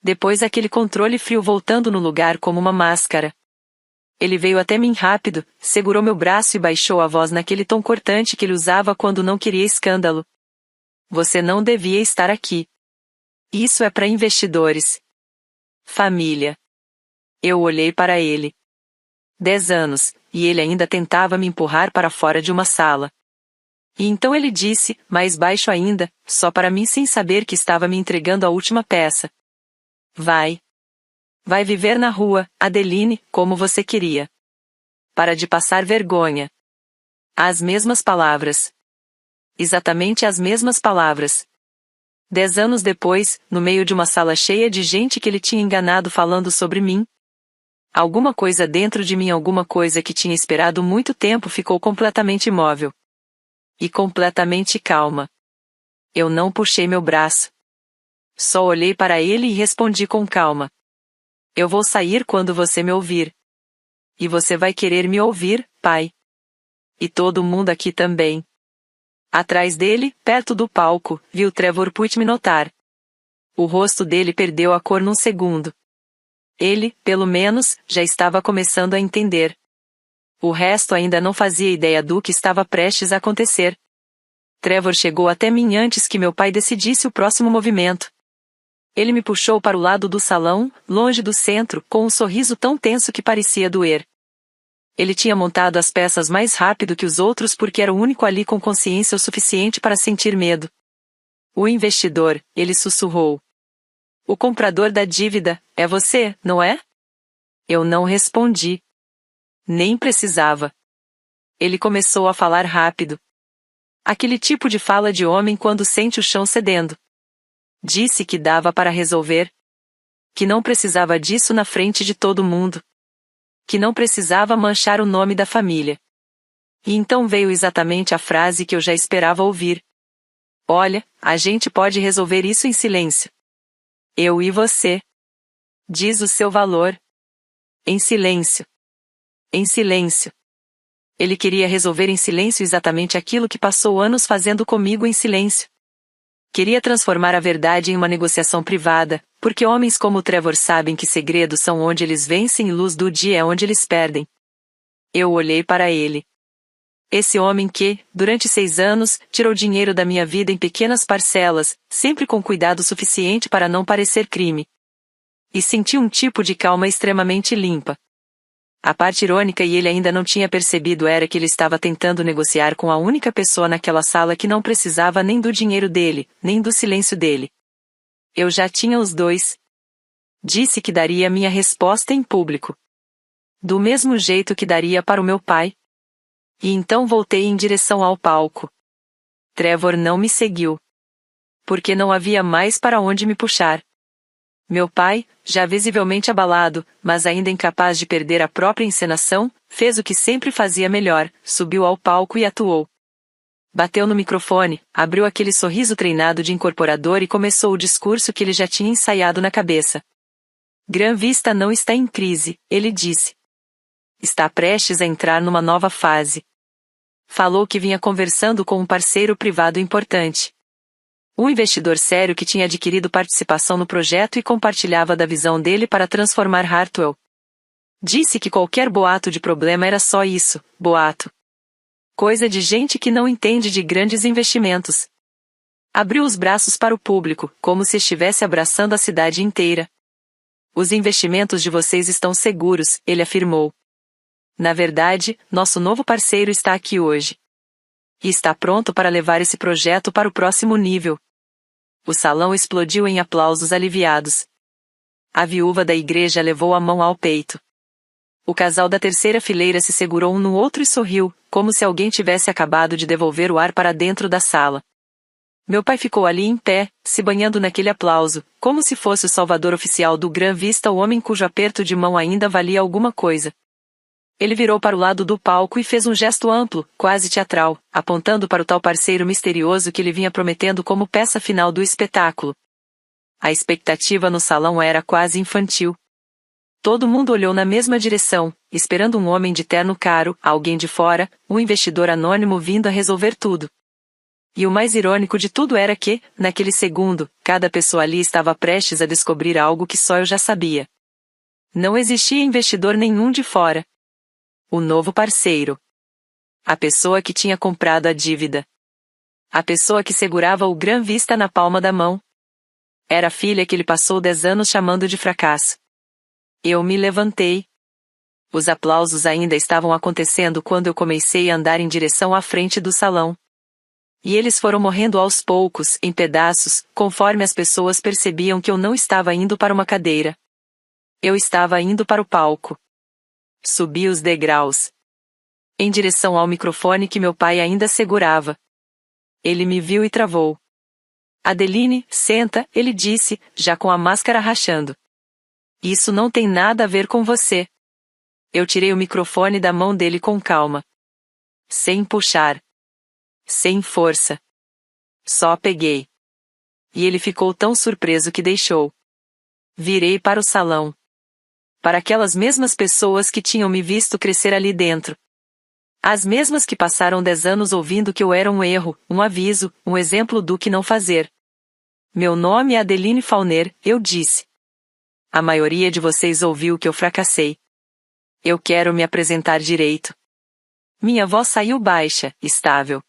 Depois aquele controle frio voltando no lugar como uma máscara. Ele veio até mim rápido, segurou meu braço e baixou a voz naquele tom cortante que ele usava quando não queria escândalo. Você não devia estar aqui. Isso é para investidores. Família. Eu olhei para ele. 10 anos, e ele ainda tentava me empurrar para fora de uma sala. E então ele disse, mais baixo ainda, só para mim sem saber que estava me entregando a última peça. Vai. Vai viver na rua, Adeline, como você queria. Para de passar vergonha. As mesmas palavras. Exatamente as mesmas palavras. 10 anos depois, no meio de uma sala cheia de gente que ele tinha enganado falando sobre mim, alguma coisa dentro de mim, alguma coisa que tinha esperado muito tempo ficou completamente imóvel. E completamente calma. Eu não puxei meu braço. Só olhei para ele e respondi com calma. Eu vou sair quando você me ouvir. E você vai querer me ouvir, pai. E todo mundo aqui também. Atrás dele, perto do palco, viu Trevor Putt me notar. O rosto dele perdeu a cor num segundo. Ele, pelo menos, já estava começando a entender. O resto ainda não fazia ideia do que estava prestes a acontecer. Trevor chegou até mim antes que meu pai decidisse o próximo movimento. Ele me puxou para o lado do salão, longe do centro, com um sorriso tão tenso que parecia doer. Ele tinha montado as peças mais rápido que os outros porque era o único ali com consciência o suficiente para sentir medo. O investidor, ele sussurrou. O comprador da dívida, é você, não é? Eu não respondi. Nem precisava. Ele começou a falar rápido. Aquele tipo de fala de homem quando sente o chão cedendo. Disse que dava para resolver. Que não precisava disso na frente de todo mundo. Que não precisava manchar o nome da família. E então veio exatamente a frase que eu já esperava ouvir. Olha, a gente pode resolver isso em silêncio. Eu e você. Diz o seu valor. Em silêncio. Em silêncio. Ele queria resolver em silêncio exatamente aquilo que passou anos fazendo comigo em silêncio. Queria transformar a verdade em uma negociação privada, porque homens como Trevor sabem que segredos são onde eles vencem e luz do dia é onde eles perdem. Eu olhei para ele. Esse homem que, durante 6 anos, tirou dinheiro da minha vida em pequenas parcelas, sempre com cuidado suficiente para não parecer crime. E senti um tipo de calma extremamente limpa. A parte irônica e ele ainda não tinha percebido era que ele estava tentando negociar com a única pessoa naquela sala que não precisava nem do dinheiro dele, nem do silêncio dele. Eu já tinha os dois. Disse que daria minha resposta em público. Do mesmo jeito que daria para o meu pai. E então voltei em direção ao palco. Trevor não me seguiu. Porque não havia mais para onde me puxar. Meu pai, já visivelmente abalado, mas ainda incapaz de perder a própria encenação, fez o que sempre fazia melhor, subiu ao palco e atuou. Bateu no microfone, abriu aquele sorriso treinado de incorporador e começou o discurso que ele já tinha ensaiado na cabeça. Gran Vista não está em crise, ele disse. Está prestes a entrar numa nova fase. Falou que vinha conversando com um parceiro privado importante. Um investidor sério que tinha adquirido participação no projeto e compartilhava da visão dele para transformar Hartwell. Disse que qualquer boato de problema era só isso, boato. Coisa de gente que não entende de grandes investimentos. Abriu os braços para o público, como se estivesse abraçando a cidade inteira. Os investimentos de vocês estão seguros, ele afirmou. Na verdade, nosso novo parceiro está aqui hoje. E está pronto para levar esse projeto para o próximo nível. O salão explodiu em aplausos aliviados. A viúva da igreja levou a mão ao peito. O casal da terceira fileira se segurou um no outro e sorriu, como se alguém tivesse acabado de devolver o ar para dentro da sala. Meu pai ficou ali em pé, se banhando naquele aplauso, como se fosse o salvador oficial do Gran Vista, o homem cujo aperto de mão ainda valia alguma coisa. Ele virou para o lado do palco e fez um gesto amplo, quase teatral, apontando para o tal parceiro misterioso que ele vinha prometendo como peça final do espetáculo. A expectativa no salão era quase infantil. Todo mundo olhou na mesma direção, esperando um homem de terno caro, alguém de fora, um investidor anônimo vindo a resolver tudo. E o mais irônico de tudo era que, naquele segundo, cada pessoa ali estava prestes a descobrir algo que só eu já sabia. Não existia investidor nenhum de fora. O novo parceiro. A pessoa que tinha comprado a dívida. A pessoa que segurava o Gran Vista na palma da mão. Era a filha que ele passou 10 anos chamando de fracasso. Eu me levantei. Os aplausos ainda estavam acontecendo quando eu comecei a andar em direção à frente do salão. E eles foram morrendo aos poucos, em pedaços, conforme as pessoas percebiam que eu não estava indo para uma cadeira. Eu estava indo para o palco. Subi os degraus. Em direção ao microfone que meu pai ainda segurava. Ele me viu e travou. Adeline, senta, ele disse, já com a máscara rachando. Isso não tem nada a ver com você. Eu tirei o microfone da mão dele com calma. Sem puxar. Sem força. Só peguei. E ele ficou tão surpreso que deixou. Virei para o salão. Para aquelas mesmas pessoas que tinham me visto crescer ali dentro. As mesmas que passaram 10 anos ouvindo que eu era um erro, um aviso, um exemplo do que não fazer. Meu nome é Adeline Fauner, eu disse. A maioria de vocês ouviu que eu fracassei. Eu quero me apresentar direito. Minha voz saiu baixa, estável.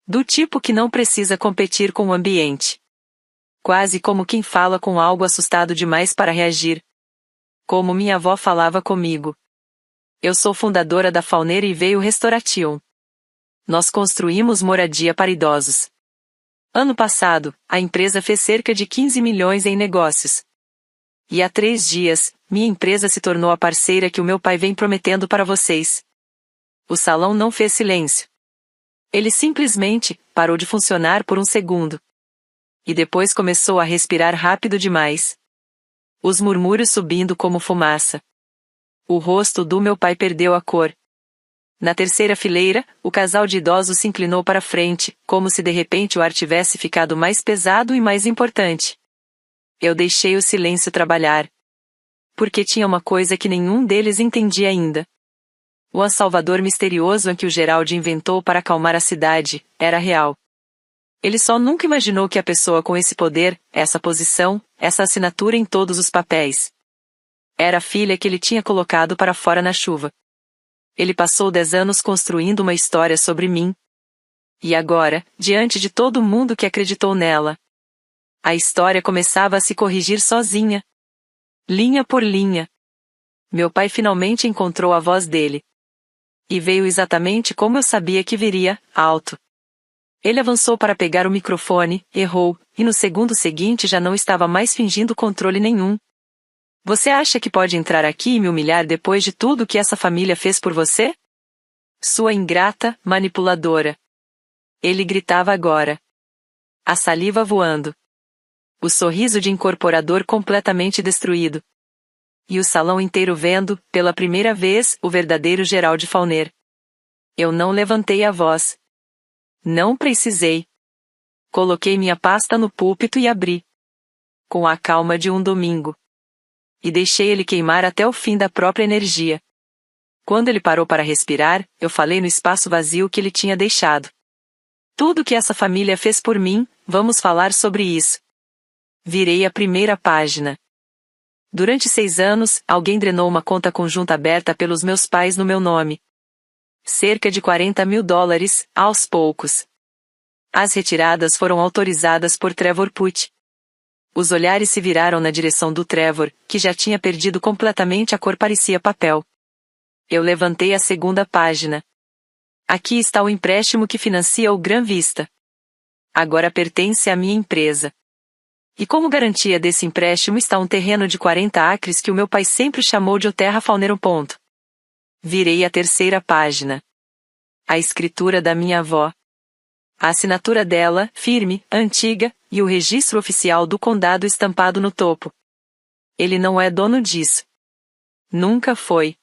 Do tipo que não precisa competir com o ambiente. Quase como quem fala com algo assustado demais para reagir. Como minha avó falava comigo. Eu sou fundadora da Fauner e veio Restauration. Nós construímos moradia para idosos. Ano passado, a empresa fez cerca de 15 milhões em negócios. E há 3 dias, minha empresa se tornou a parceira que o meu pai vem prometendo para vocês. O salão não fez silêncio. Ele simplesmente parou de funcionar por um segundo. E depois começou a respirar rápido demais. Os murmúrios subindo como fumaça. O rosto do meu pai perdeu a cor. Na terceira fileira, o casal de idosos se inclinou para frente, como se de repente o ar tivesse ficado mais pesado e mais importante. Eu deixei o silêncio trabalhar. Porque tinha uma coisa que nenhum deles entendia ainda. O salvador misterioso que o Geraldo inventou para acalmar a cidade, era real. Ele só nunca imaginou que a pessoa com esse poder, essa posição, essa assinatura em todos os papéis. Era a filha que ele tinha colocado para fora na chuva. Ele passou 10 anos construindo uma história sobre mim. E agora, diante de todo mundo que acreditou nela, a história começava a se corrigir sozinha. Linha por linha. Meu pai finalmente encontrou a voz dele. E veio exatamente como eu sabia que viria, alto. Ele avançou para pegar o microfone, errou, e no segundo seguinte já não estava mais fingindo controle nenhum. Você acha que pode entrar aqui e me humilhar depois de tudo que essa família fez por você? Sua ingrata, manipuladora. Ele gritava agora. A saliva voando. O sorriso de incorporador completamente destruído. E o salão inteiro vendo, pela primeira vez, o verdadeiro Geraldo Fauner. Eu não levantei a voz. Não precisei. Coloquei minha pasta no púlpito e abri. Com a calma de um domingo. E deixei ele queimar até o fim da própria energia. Quando ele parou para respirar, eu falei no espaço vazio que ele tinha deixado. Tudo que essa família fez por mim, vamos falar sobre isso. Virei a primeira página. Durante 6 anos, alguém drenou uma conta conjunta aberta pelos meus pais no meu nome. Cerca de $40 mil, aos poucos. As retiradas foram autorizadas por Trevor Putt. Os olhares se viraram na direção do Trevor, que já tinha perdido completamente a cor, parecia papel. Eu levantei a segunda página. Aqui está o empréstimo que financia o Gran Vista. Agora pertence à minha empresa. E como garantia desse empréstimo está um terreno de 40 acres que o meu pai sempre chamou de o Terra Fauner. Virei a terceira página. A escritura da minha avó. A assinatura dela, firme, antiga, e o registro oficial do condado estampado no topo. Ele não é dono disso. Nunca foi.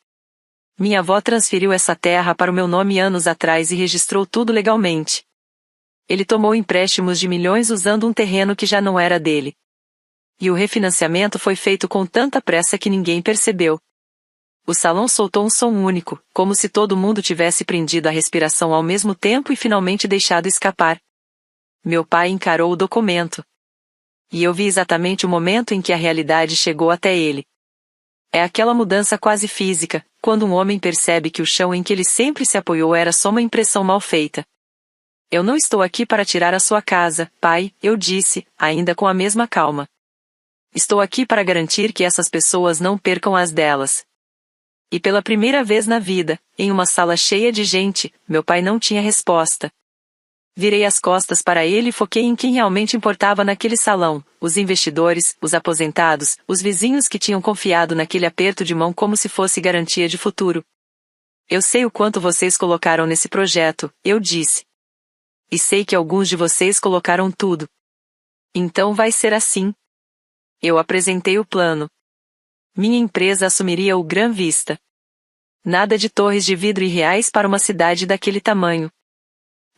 Minha avó transferiu essa terra para o meu nome anos atrás e registrou tudo legalmente. Ele tomou empréstimos de milhões usando um terreno que já não era dele. E o refinanciamento foi feito com tanta pressa que ninguém percebeu. O salão soltou um som único, como se todo mundo tivesse prendido a respiração ao mesmo tempo e finalmente deixado escapar. Meu pai encarou o documento. E eu vi exatamente o momento em que a realidade chegou até ele. É aquela mudança quase física, quando um homem percebe que o chão em que ele sempre se apoiou era só uma impressão mal feita. Eu não estou aqui para tirar a sua casa, pai, eu disse, ainda com a mesma calma. Estou aqui para garantir que essas pessoas não percam as delas. E pela primeira vez na vida, em uma sala cheia de gente, meu pai não tinha resposta. Virei as costas para ele e foquei em quem realmente importava naquele salão, os investidores, os aposentados, os vizinhos que tinham confiado naquele aperto de mão como se fosse garantia de futuro. Eu sei o quanto vocês colocaram nesse projeto, eu disse. E sei que alguns de vocês colocaram tudo. Então vai ser assim. Eu apresentei o plano. Minha empresa assumiria o Gran Vista. Nada de torres de vidro irreais para uma cidade daquele tamanho.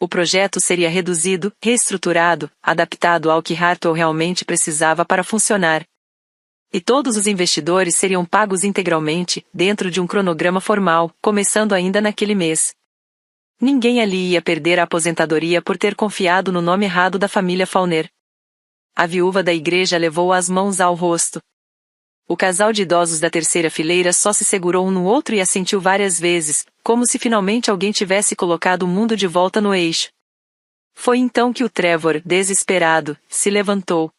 O projeto seria reduzido, reestruturado, adaptado ao que Hartwell realmente precisava para funcionar. E todos os investidores seriam pagos integralmente, dentro de um cronograma formal, começando ainda naquele mês. Ninguém ali ia perder a aposentadoria por ter confiado no nome errado da família Fauner. A viúva da igreja levou as mãos ao rosto. O casal de idosos da terceira fileira só se segurou um no outro e assentiu várias vezes, como se finalmente alguém tivesse colocado o mundo de volta no eixo. Foi então que o Trevor, desesperado, se levantou.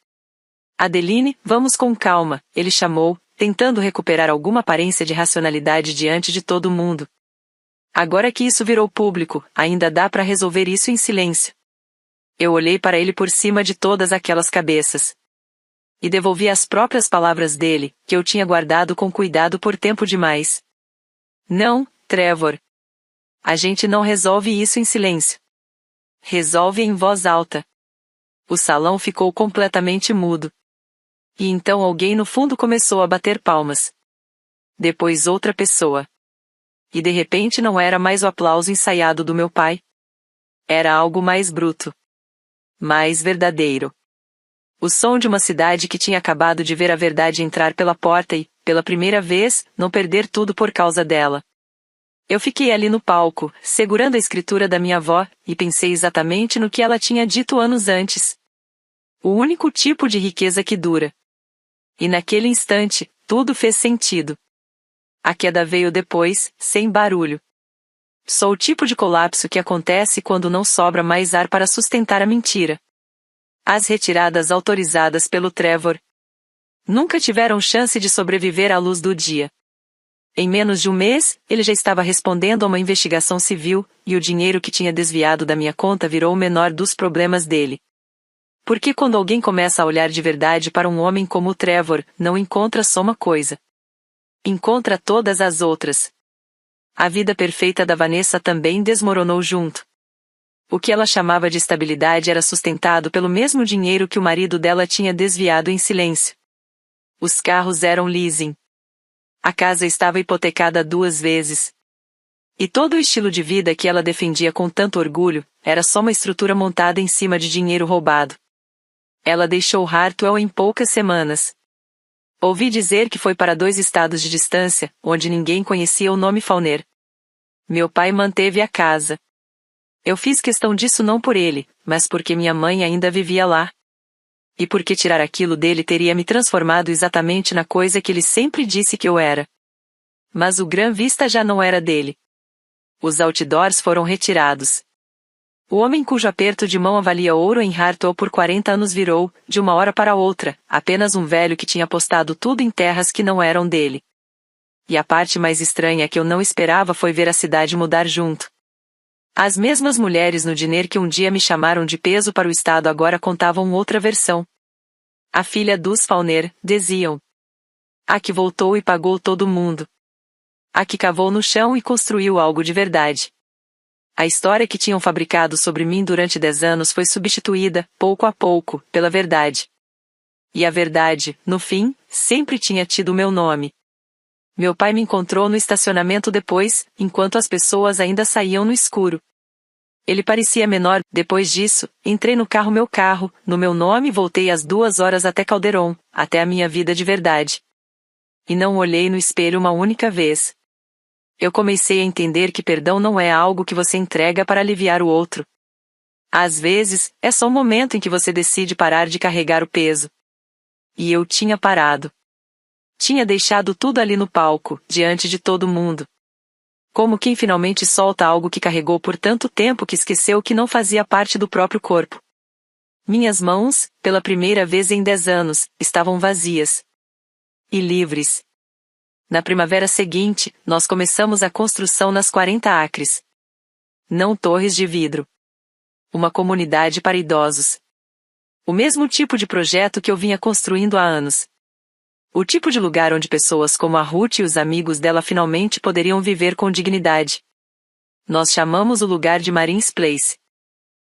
Adeline, vamos com calma, ele chamou, tentando recuperar alguma aparência de racionalidade diante de todo mundo. Agora que isso virou público, ainda dá para resolver isso em silêncio. Eu olhei para ele por cima de todas aquelas cabeças. E devolvi as próprias palavras dele, que eu tinha guardado com cuidado por tempo demais. Não, Trevor. A gente não resolve isso em silêncio. Resolve em voz alta. O salão ficou completamente mudo. E então alguém no fundo começou a bater palmas. Depois outra pessoa. E de repente não era mais o aplauso ensaiado do meu pai. Era algo mais bruto. Mais verdadeiro. O som de uma cidade que tinha acabado de ver a verdade entrar pela porta e, pela primeira vez, não perder tudo por causa dela. Eu fiquei ali no palco, segurando a escritura da minha avó, e pensei exatamente no que ela tinha dito anos antes. O único tipo de riqueza que dura. E naquele instante, tudo fez sentido. A queda veio depois, sem barulho. Sou o tipo de colapso que acontece quando não sobra mais ar para sustentar a mentira. As retiradas autorizadas pelo Trevor nunca tiveram chance de sobreviver à luz do dia. Em menos de um mês, ele já estava respondendo a uma investigação civil, e o dinheiro que tinha desviado da minha conta virou o menor dos problemas dele. Porque quando alguém começa a olhar de verdade para um homem como o Trevor, não encontra só uma coisa. Encontra todas as outras. A vida perfeita da Vanessa também desmoronou junto. O que ela chamava de estabilidade era sustentado pelo mesmo dinheiro que o marido dela tinha desviado em silêncio. Os carros eram leasing. A casa estava hipotecada 2 vezes. E todo o estilo de vida que ela defendia com tanto orgulho, era só uma estrutura montada em cima de dinheiro roubado. Ela deixou Hartwell em poucas semanas. Ouvi dizer que foi para 2 estados de distância, onde ninguém conhecia o nome Fauner. Meu pai manteve a casa. Eu fiz questão disso não por ele, mas porque minha mãe ainda vivia lá. E porque tirar aquilo dele teria me transformado exatamente na coisa que ele sempre disse que eu era. Mas o Gran Vista já não era dele. Os outdoors foram retirados. O homem cujo aperto de mão valia ouro em Hartwell por 40 anos virou, de uma hora para outra, apenas um velho que tinha apostado tudo em terras que não eram dele. E a parte mais estranha que eu não esperava foi ver a cidade mudar junto. As mesmas mulheres no diner que um dia me chamaram de peso para o Estado agora contavam outra versão. A filha dos Fauner, diziam. A que voltou e pagou todo mundo. A que cavou no chão e construiu algo de verdade. A história que tinham fabricado sobre mim durante 10 anos foi substituída, pouco a pouco, pela verdade. E a verdade, no fim, sempre tinha tido o meu nome. Meu pai me encontrou no estacionamento depois, enquanto as pessoas ainda saíam no escuro. Ele parecia menor. Depois disso, entrei no meu carro, no meu nome e voltei às 2 horas até Calderon, até a minha vida de verdade. E não olhei no espelho uma única vez. Eu comecei a entender que perdão não é algo que você entrega para aliviar o outro. Às vezes, é só um momento em que você decide parar de carregar o peso. E eu tinha parado. Tinha deixado tudo ali no palco, diante de todo mundo. Como quem finalmente solta algo que carregou por tanto tempo que esqueceu que não fazia parte do próprio corpo. Minhas mãos, pela primeira vez em 10 anos, estavam vazias. E livres. Na primavera seguinte, nós começamos a construção nas 40 acres. Não torres de vidro. Uma comunidade para idosos. O mesmo tipo de projeto que eu vinha construindo há anos. O tipo de lugar onde pessoas como a Ruth e os amigos dela finalmente poderiam viver com dignidade. Nós chamamos o lugar de Marines Place.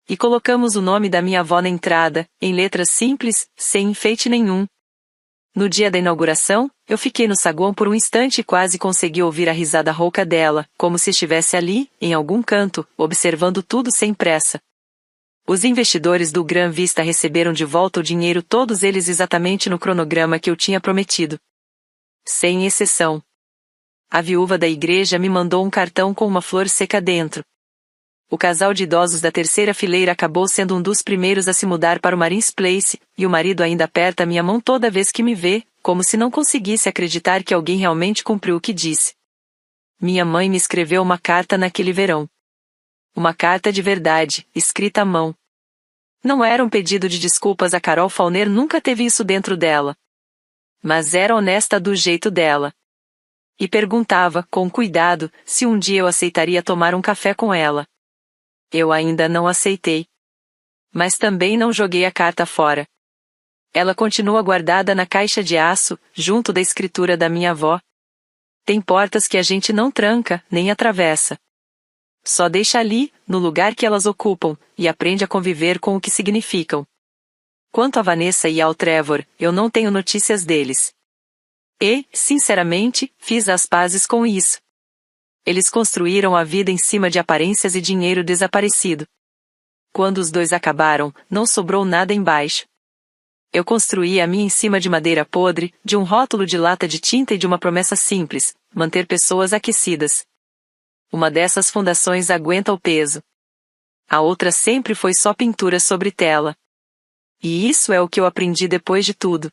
E colocamos o nome da minha avó na entrada, em letras simples, sem enfeite nenhum. No dia da inauguração, eu fiquei no saguão por um instante e quase consegui ouvir a risada rouca dela, como se estivesse ali, em algum canto, observando tudo sem pressa. Os investidores do Gran Vista receberam de volta o dinheiro, todos eles exatamente no cronograma que eu tinha prometido. Sem exceção. A viúva da igreja me mandou um cartão com uma flor seca dentro. O casal de idosos da terceira fileira acabou sendo um dos primeiros a se mudar para o Marines Place, e o marido ainda aperta minha mão toda vez que me vê, como se não conseguisse acreditar que alguém realmente cumpriu o que disse. Minha mãe me escreveu uma carta naquele verão. Uma carta de verdade, escrita à mão. Não era um pedido de desculpas, a Carol Fauner nunca teve isso dentro dela. Mas era honesta do jeito dela. E perguntava, com cuidado, se um dia eu aceitaria tomar um café com ela. Eu ainda não aceitei. Mas também não joguei a carta fora. Ela continua guardada na caixa de aço, junto da escritura da minha avó. Tem portas que a gente não tranca, nem atravessa. Só deixa ali, no lugar que elas ocupam, e aprende a conviver com o que significam. Quanto a Vanessa e ao Trevor, eu não tenho notícias deles. E, sinceramente, fiz as pazes com isso. Eles construíram a vida em cima de aparências e dinheiro desaparecido. Quando os dois acabaram, não sobrou nada embaixo. Eu construí a minha em cima de madeira podre, de um rótulo de lata de tinta e de uma promessa simples: manter pessoas aquecidas. Uma dessas fundações aguenta o peso. A outra sempre foi só pintura sobre tela. E isso é o que eu aprendi depois de tudo.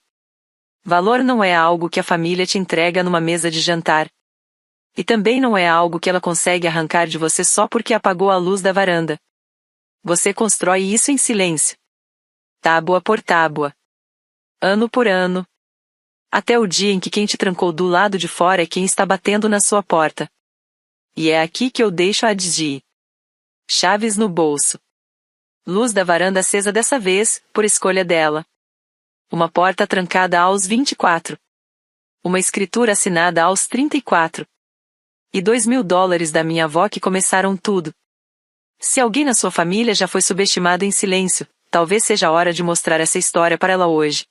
Valor não é algo que a família te entrega numa mesa de jantar. E também não é algo que ela consegue arrancar de você só porque apagou a luz da varanda. Você constrói isso em silêncio. Tábua por tábua. Ano por ano. Até o dia em que quem te trancou do lado de fora é quem está batendo na sua porta. E é aqui que eu deixo a Digi. Chaves no bolso. Luz da varanda acesa dessa vez, por escolha dela. Uma porta trancada aos 24. Uma escritura assinada aos 34. E $2.000 da minha avó que começaram tudo. Se alguém na sua família já foi subestimado em silêncio, talvez seja a hora de mostrar essa história para ela hoje.